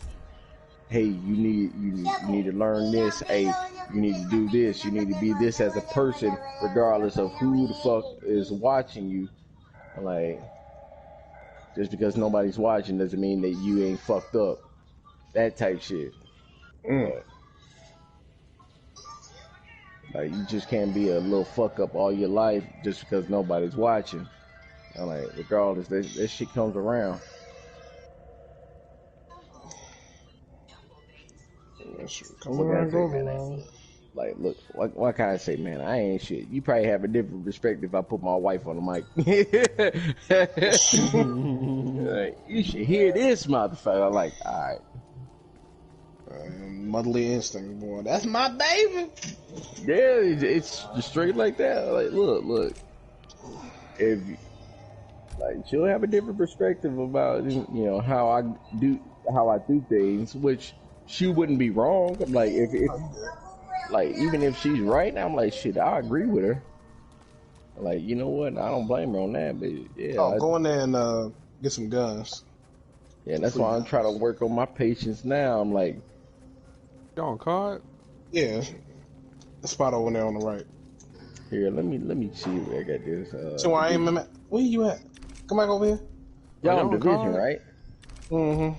Hey, you need to learn this. Hey, you need to do this. You need to be this as a person, regardless of who the fuck is watching you. Like, just because nobody's watching doesn't mean that you ain't fucked up. That type shit. Like, you just can't be a little fuck up all your life just because nobody's watching. And like, regardless, that shit comes around. Come around, go around. Like, look, what can I say, man? I ain't shit. You probably have a different perspective if I put my wife on the mic. Like, you should hear this motherfucker. Like, all right. Motherly instinct, boy. That's my baby. Yeah, it's just straight like that. Like, look. If like, she'll have a different perspective about, you know, how I do things, which she wouldn't be wrong. Like, if like, even if she's right, I'm like, shit, I agree with her. Like, you know what? I don't blame her on that, but yeah. Go in there and get some guns. Yeah, that's why I'm trying to work on my patience now. I'm like, y'all on card? Yeah, the spot over there on the right. Here, let me see where I got this. So I ain't where you at? Come back over here. Y'all on Division, right? Mm-hmm.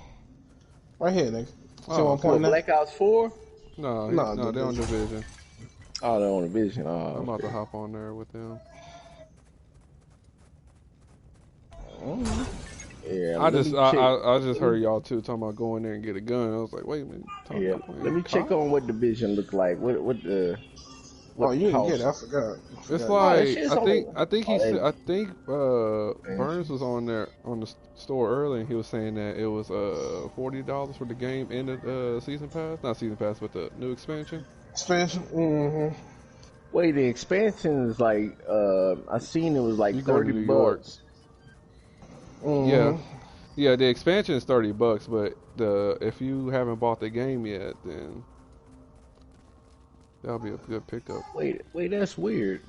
Right here, nigga. So Black Ops 4? No, they're on Division. Oh, they're on Division. Oh, I'm about to hop on there with them. Yeah, I just heard y'all too talking about going there and get a gun. I was like, wait a minute. Yeah, let me check on what Division look like. What the? Oh, you didn't get it. I forgot. It's like I think Burns was on there on the store early, and he was saying that it was $40 for the game and the season pass, not season pass, but the new expansion. Mm-hmm. Wait, the expansion is like I seen it was like $30. Mm-hmm. Yeah, the expansion is $30, but if you haven't bought the game yet, then that'll be a good pickup. Wait, that's weird.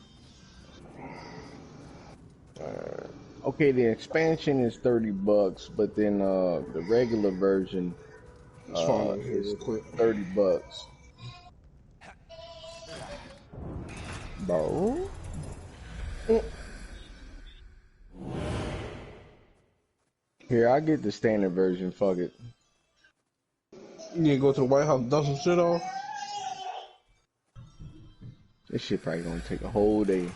Okay, the expansion is $30, but then the regular version is $30. Bro. Here, I get the standard version. Fuck it. You need to go to the White House and dust some shit off. This shit probably gonna take a whole day.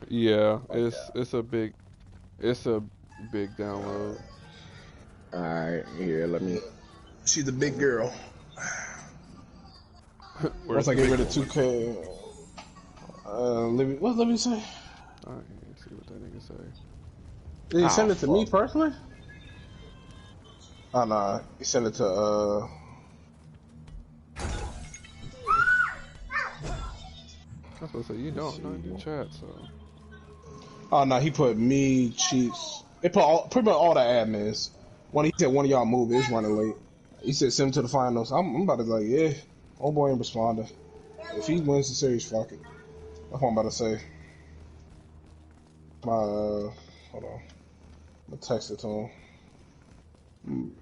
Yeah, it's a big download. All right, here, let me. She's the big girl. Once I get rid of 2K, what let me say? Alright, let's see what that nigga say. Did he send it to me personally? Oh no, he sent it to I was supposed to say you don't know the chat, so. Oh no, he put me, Chiefs. They put pretty much all the admins. He said one of y'all move, it's running late. He said send him to the finals. I'm about to be like, yeah, old boy ain't responding. If he wins the series, fuck it. That's what I'm about to say. Hold on. I'm gonna text it to him.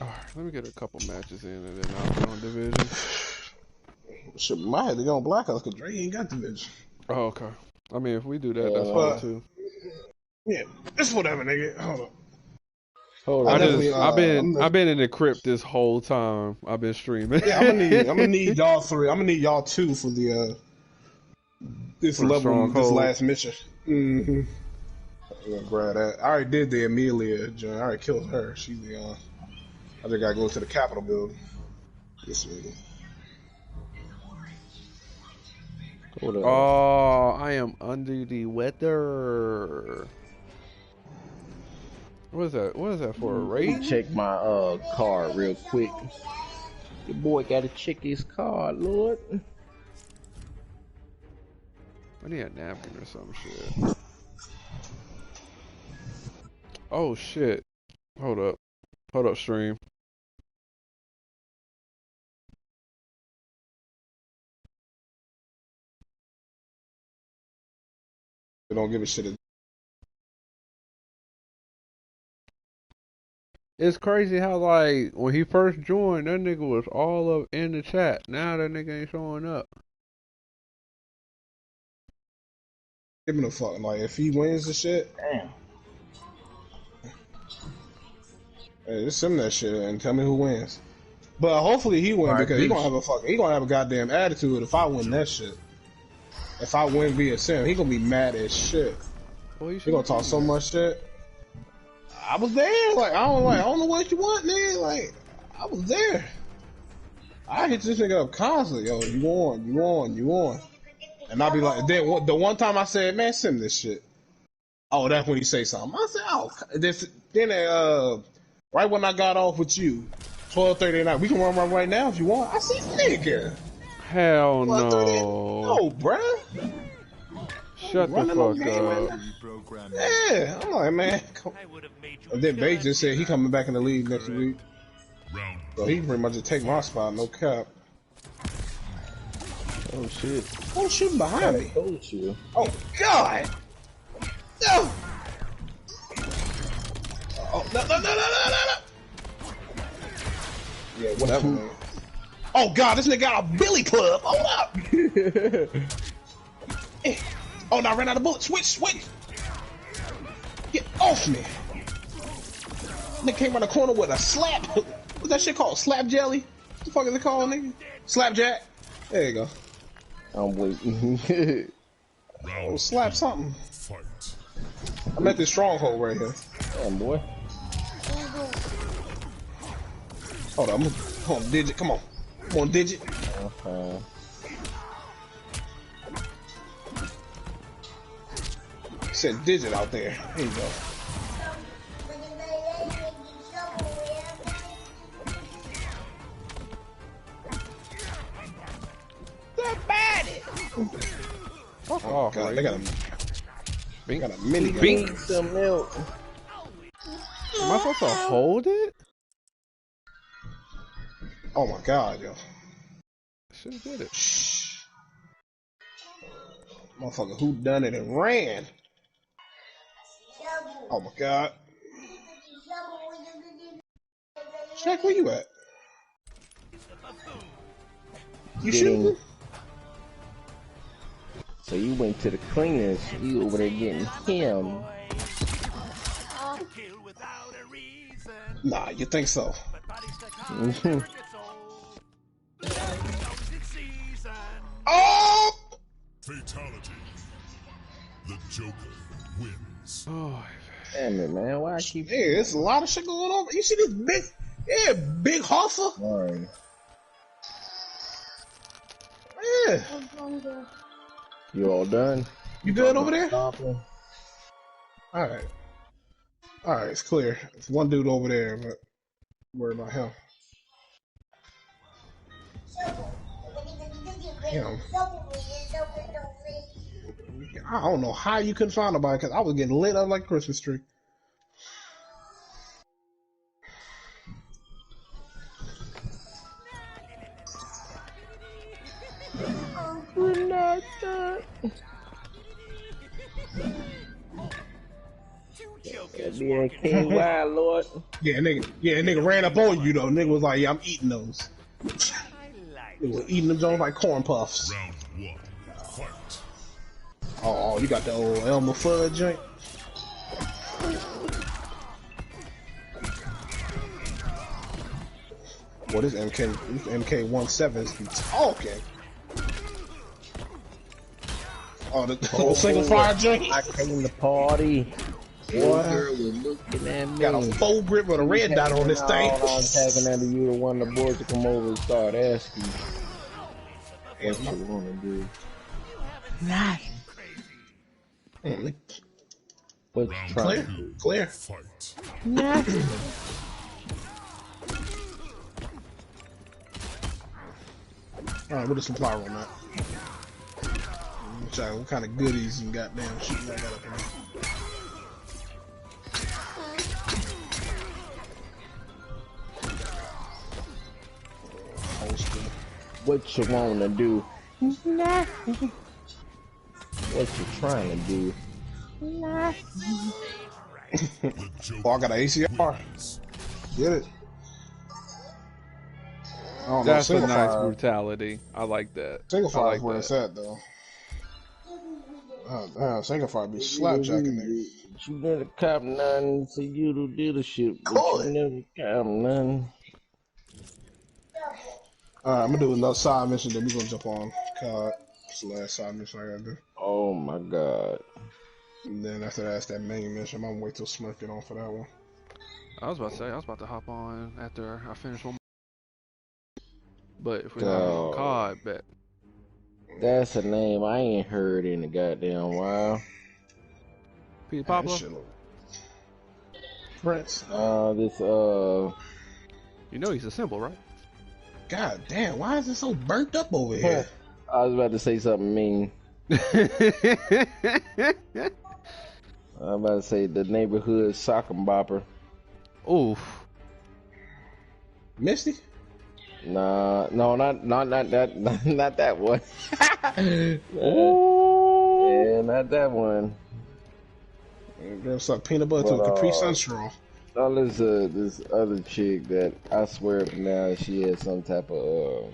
Alright, let me get a couple matches in and then I'll go on Division. Shit, might have to go on Black Ops because Dre ain't got Division. Oh, okay. I mean, if we do that, that's fine too. Yeah, it's whatever, nigga. Hold on. I've been in the crypt this whole time. I've been streaming. Yeah, I'm gonna need y'all three. I'm gonna need y'all two for the this level, this last mission. Mm-hmm. I'm gonna grab that. I already did the Amelia joint. I already killed her. She's the I just gotta go to the Capitol building. This nigga. Oh, I am under the weather. What is that? What is that for? A raid? Check my card real quick. Your boy gotta check his card, Lord. I need a napkin or some shit. Oh shit. Hold up, stream. They don't give a shit. It's crazy how, like, when he first joined, that nigga was all up in the chat. Now that nigga ain't showing up. Give him a fuck. Like, if he wins the shit, damn. Hey, just send that shit and tell me who wins. But hopefully he wins because he gonna have a goddamn attitude if I win that shit. If I win via sim, he gonna be mad as shit. Boy, you gonna talk so much shit. I was there. Like I don't know what you want, man. Like I was there. I hit this nigga up constantly. Yo, you on. And I'll be like, then the one time I said, man, send this shit. Oh, that's when you say something. I said, oh, then right when I got off with you, 12:30 at night, we can run right now if you want. I said, nigga. Hell no. No, bruh. Shut the fuck up. Yeah, I'm like, man. And then Bay just said he coming back in the league next week. So he pretty much just take my spot, no cap. Oh shit. Oh, shooting behind me. You. Oh, God. No. Oh, no. Yeah, whatever, man. Oh, God, this nigga got a billy club. Hold up. Oh, no, I ran out of bullets. Switch. Get off me. Nigga came around the corner with a slap. What's that shit called? Slap jelly? What the fuck is it called, nigga? Slapjack? There you go. I'm waiting. Oh, slap something. I'm at this stronghold right here. Damn, boy. Hold on, Digit. Come on, Digit. Said Digit out there. There you go. Oh, God, they got a mini gun. Some milk. Am I supposed to hold it? Oh my God, yo. Should have did it. Motherfucker, who done it and ran? Oh my God. Shaq, where you at? You shooting? So you went to the cleaners, you over there getting him. Nah, you think so? Oh! Fatality. The Joker wins. Oh, damn it, man. Why I keep... Yeah, there's a lot of shit going on. You see this big hoffer? Right. Yeah. You all done? You good over there? Alright, it's clear. It's one dude over there, but worry about him. Damn. I don't know how you couldn't find nobody because I was getting lit up like a Christmas tree. We're not done. That be a king wild, Lord. Yeah, nigga ran up on you though. Nigga was like, yeah, I'm eating those. Nigga was eating them Jones like corn puffs. Round one. Fight. Oh, you got the old Elmer Fudd joint. What is MK17s be talking? Oh, the whole single fire joint. I came to party. Boy, girl was looking at me. Got a full grip with a red dot on this thing. I was tagging out of you to one of the boys to come over and start asking what you want to do. Nothing. What you trying to do? Clear. Fight. Nothing. Alright, what the supply room at? What kind of goodies and goddamn shit I got up in there? What you want to do? Nothing. What you trying to do? Nothing. Oh, I got an ACR. Get it. That's a nice brutality. I like that. Single fire is like where it's at, though. Single fire be slapjacking niggas. You never cop nothing for you to leadership, but you never cop nothing. Alright, I'm gonna do another side mission, then we're gonna jump on COD. It's the last side mission I gotta do. Oh my God. And then after that, it's that main mission. I'm gonna wait till Smurf get on for that one. I was about to say, I was about to hop on after I finish one. But if we hop on COD, bet. That's a name I ain't heard in a goddamn while. Peter Pablo? Prince. You know he's a symbol, right? God damn, why is it so burnt up over here? I was about to say something mean. I'm about to say the neighborhood sock and bopper. Oof. Misty? Nah, no, not that, not that one. Yeah, not that one. There's some peanut butter and Capri Sun straw. Oh, there's this other chick that I swear now she has some type of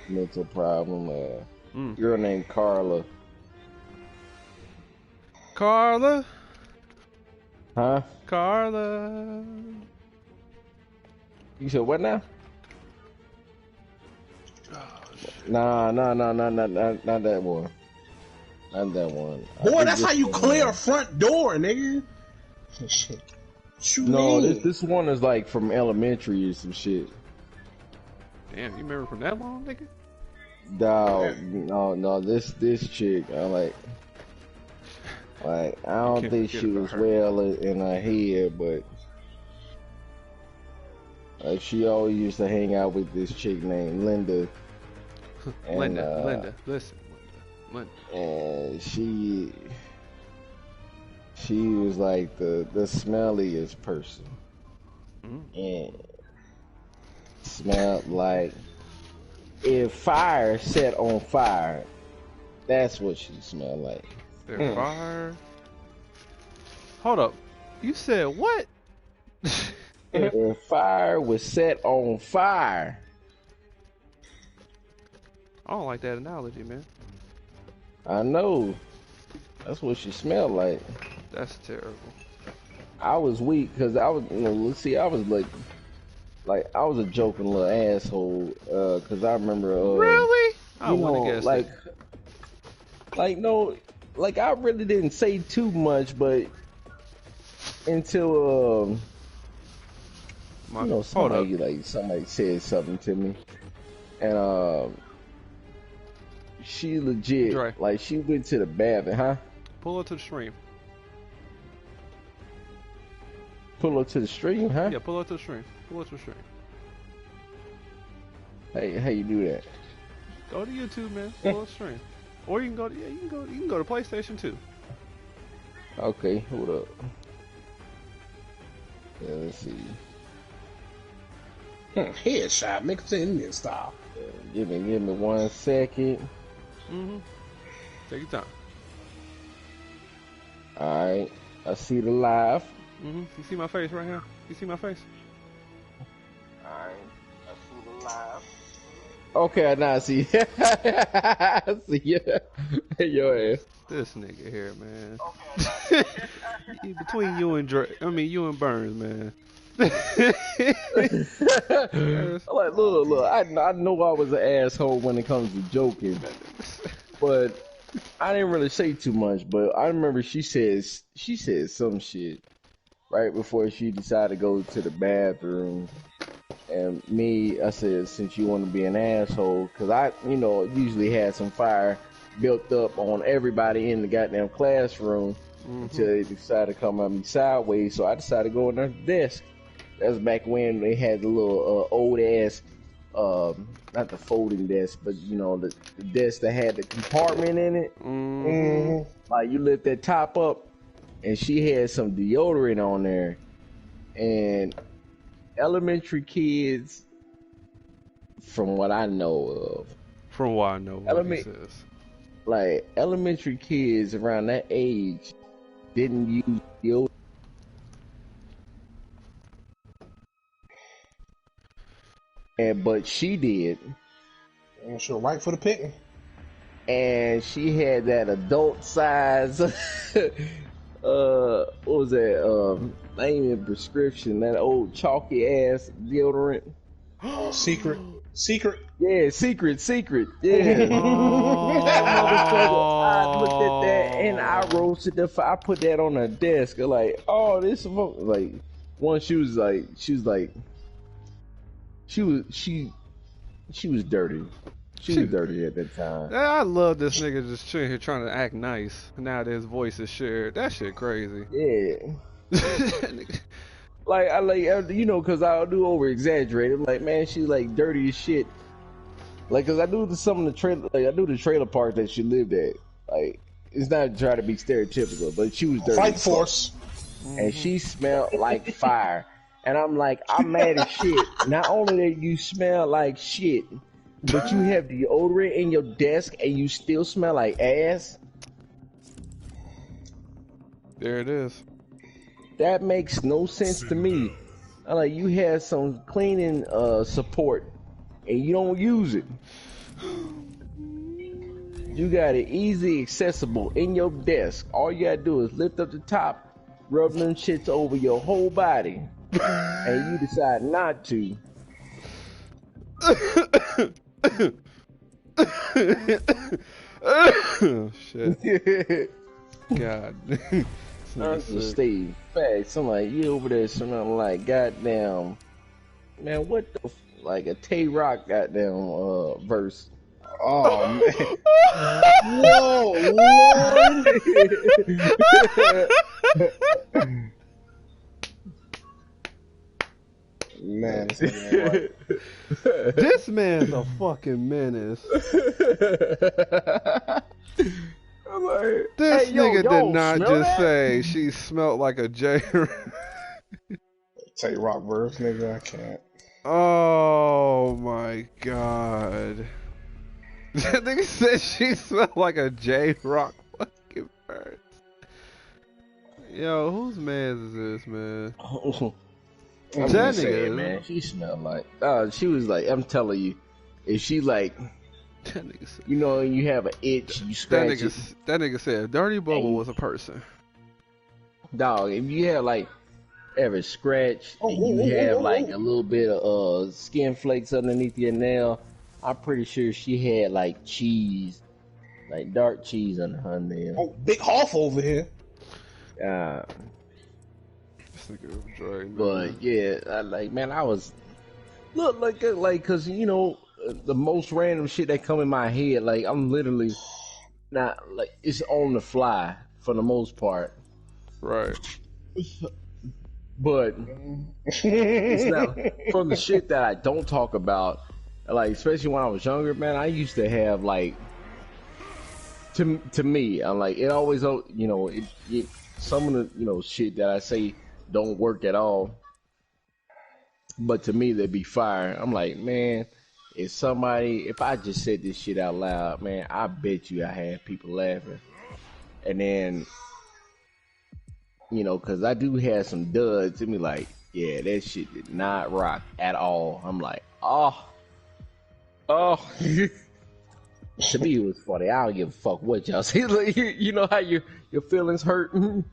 mental problem. Girl named Carla. Carla? Huh? Carla. You said what now? Oh, Nah, not that one. Not that one. Boy, that's how you clear a front door, nigga. No, this one is like from elementary or some shit. Damn, you remember from that long, nigga? Dog, no, this chick, I don't think she was well in her head, but she always used to hang out with this chick named Linda. And, Linda, listen, Linda. And she was like the smelliest person, and smelled like if fire set on fire. That's what she smelled like. If fire. Hold up, you said what? If fire was set on fire. I don't like that analogy, man. I know. That's what she smelled like. That's terrible. I was weak because I was, I was like I was a joking little asshole. Because I remember. Really? I wouldn't have guessed it. I really didn't say too much, but until somebody said something to me, and she legit, like, she went to the bathroom, huh? Pull her to the stream. Pull her to the stream, huh? Yeah, pull her to the stream. Pull her to the stream. Hey, how you do that? Go to YouTube, man. Pull her to the stream. Or you can go to, you can go to PlayStation 2. Okay, hold up. Yeah, let's see. Headshot, make it Indian style. Give me 1 second. Take your time. Alright, I see the live. You see my face right here? You see my face? Alright, I see the live. Okay, now I see. I see you. Your ass. This nigga here, man. Okay, between you and you and Burns, man. Like, look, I know I was an asshole when it comes to joking, but I didn't really say too much. But I remember she said some shit right before she decided to go to the bathroom, and I said, since you want to be an asshole, because I usually had some fire built up on everybody in the goddamn classroom until they decided to come at me sideways. So I decided to go in their desk. That's back when they had the little old ass, not the folding desk, but the desk that had the compartment in it. Like, you lift that top up, and she had some deodorant on there. And elementary kids, from what I know of, like, elementary kids around that age didn't use deodorant. But she did. And she'll right for the picking. And she had that adult size, what was that, not even prescription, that old chalky ass deodorant. Secret. Yeah, secret. Yeah. Oh. That motherfucker. I looked at that and I roasted the. I put that on the desk. Like, oh, this like. One, she was dirty. She was dirty at that time. I love this nigga just sitting here trying to act nice. Now that his voice is shared. That shit crazy. Yeah. Like, you know, cause I do over exaggerate. I'm like, man, she's like dirty as shit. Like, cause I do some of the trailer, like I do the trailer park that she lived at. Like, it's not trying to be stereotypical, but she was dirty. Fight Force. And she smelled like fire. And I'm like, I'm mad as shit. Not only that you smell like shit, but you have deodorant in your desk and you still smell like ass. There it is. That makes no sense to me. I'm like, you have some cleaning support and you don't use it. You got it easy accessible in your desk. All you gotta do is lift up the top, rub them shits over your whole body, and you decide not to. Shit. God. Steve, facts. I'm like, you over there smelling like goddamn, man, what the like a Tay-Rock goddamn verse. Oh man. Whoa, Lord. Man, this man's a fucking menace. I'm like, this hey, nigga yo, did not just that? say she smelled like a J. Tay-Rock verse, nigga, I can't. Oh my god. That nigga said she smelled like a J-Rock fucking verse. Yo, whose man is this, man? That nigga, man, she smelled like. She was like, I'm telling you, if she like, you know, you have an itch, you scratch it. That nigga said, Dirty Bubble was a person. Dog, if you have like ever scratch, and you have like a little bit of skin flakes underneath your nail, I'm pretty sure she had like cheese, like dark cheese under her nail. Oh, Big Hoff over here. But yeah, I was look like cause you know the most random shit that come in my head, like I'm literally not like it's on the fly for the most part, right? But it's not from the shit that I don't talk about, like especially when I was younger, man. I used to have like to me, I'm like it always, you know, it some of the, you know, shit that I say don't work at all, but to me they'd be fire. I'm like, man, if I just said this shit out loud, man, I bet you I had people laughing. And then, you know, cause I do have some duds in me like, yeah, that shit did not rock at all. I'm like, oh. To me it was funny. I don't give a fuck what y'all say. Like, you know how your feelings hurt and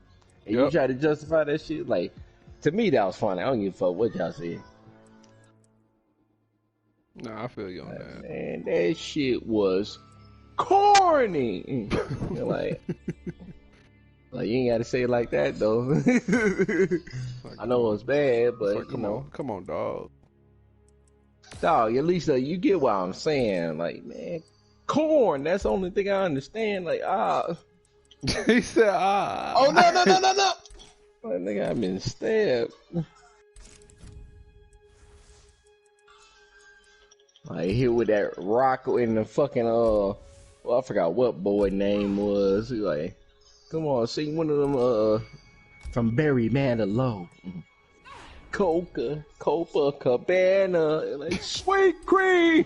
you try to justify that shit. Like, to me that was funny. I don't give a fuck what y'all say. Nah, I feel you on that. Man, that shit was corny. like you ain't gotta say it like that though. Like, I know it's bad, but like, come on, dog. Dog, at least you get what I'm saying. Like, man, corn. That's the only thing I understand. Like, he said, Oh no. I think I've been stabbed. Like, here with that rock in the fucking, well, I forgot what boy name was. He like, come on, sing one of them, from Barry Manilow. Copacabana, like, sweet cream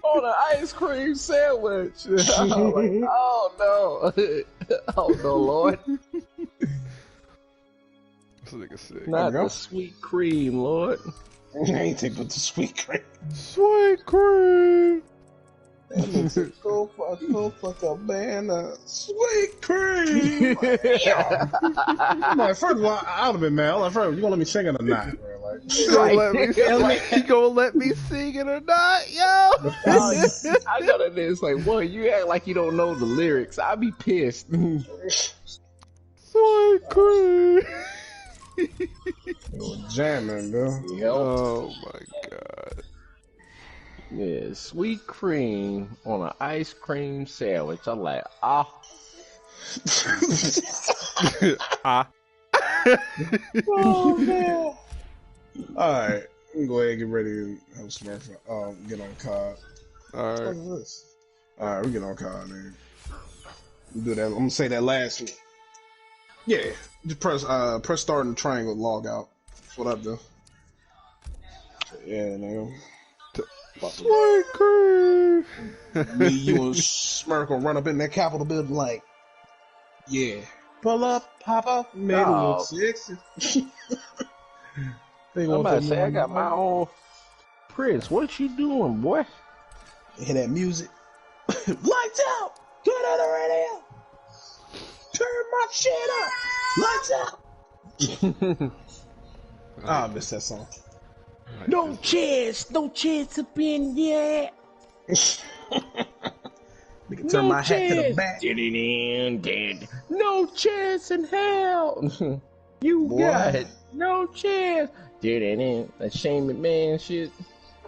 on an ice cream sandwich. I'm like, oh no. Oh no, Lord. This nigga sick. Not the sweet cream, Lord. Anything but the sweet cream. Sweet cream. Copacabana, sweet cream. I'm like, first of all, I would have been mad. I'm like, first, you gonna let me sing it or not? Bro? You gonna let me sing it or not, yo? I got it. It's like, boy, you act like you don't know the lyrics. I'll be pissed. So cream. Jamming, bro. Yep. Oh my god. Yeah, sweet cream on an ice cream sandwich. I'm like, ah. Ah. Oh man. Alright, go ahead and get ready to have Smurf get on card. Alright. Alright, we get on card, man. Do that. I'm gonna say that last one. Yeah. Just press start in the triangle, log out. That's what I do. Yeah, nigga. Sweet cream. Me, you and Smurf gonna run up in that Capitol building like, yeah. Pull up, pop up, made it look sexy. I'm about to say, I got my own Prince. What you doing, boy? Hear that music? Lights out! Turn on the radio! Turn my shit up! Lights out! I miss that song. No chance up in there. Nigga, turn my hat to the back. No chance in hell. You got it. No chance. That Shane Man shit.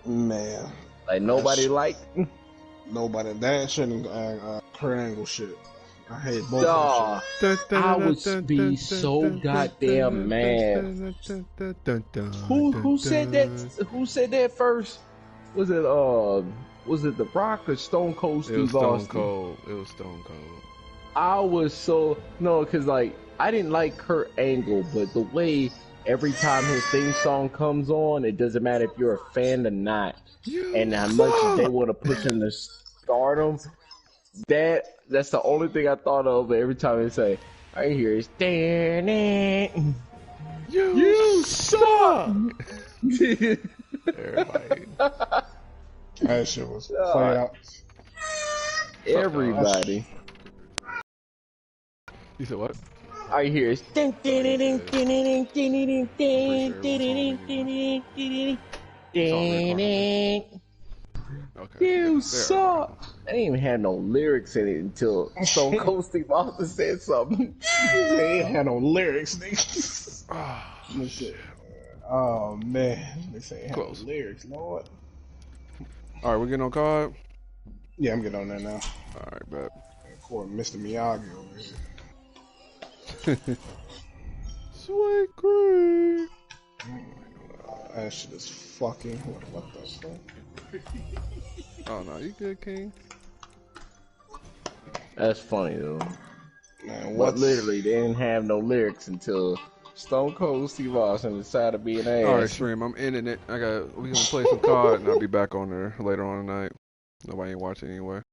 Man. Like nobody liked. Nobody. That shit and Kurt Angle shit. I hate both of them shit. I would be so goddamn mad. Who said that? Who said that first? Was it The Rock or Stone Cold Steve Austin? It was Stone Cold. I was because like I didn't like Kurt Angle, but the way every time his theme song comes on, it doesn't matter if you're a fan or not, and how much they want to push him to stardom. That's the only thing I thought of every time they say, I hear is damn it. You suck. Everybody. That shit was played out. Everybody. You said what? I hear is Okay. You suck. I didn't even have no lyrics in it until Stone Cold Steve Austin said something. They ain't had no lyrics, nigga. Oh man, they say ain't had no lyrics, Lord. All right, we getting on card. Yeah, I'm getting on that now. All right, bet. According to Mr. Miyagi over here. Sweet cream. That shit is fucking. What the fuck? Oh no, you good, King? That's funny though. Man, but literally, they didn't have no lyrics until Stone Cold Steve Austin decided to be an ass. All right, stream. I'm ending it. We gonna play some COD, and I'll be back on there later on tonight. Nobody ain't watching anyway.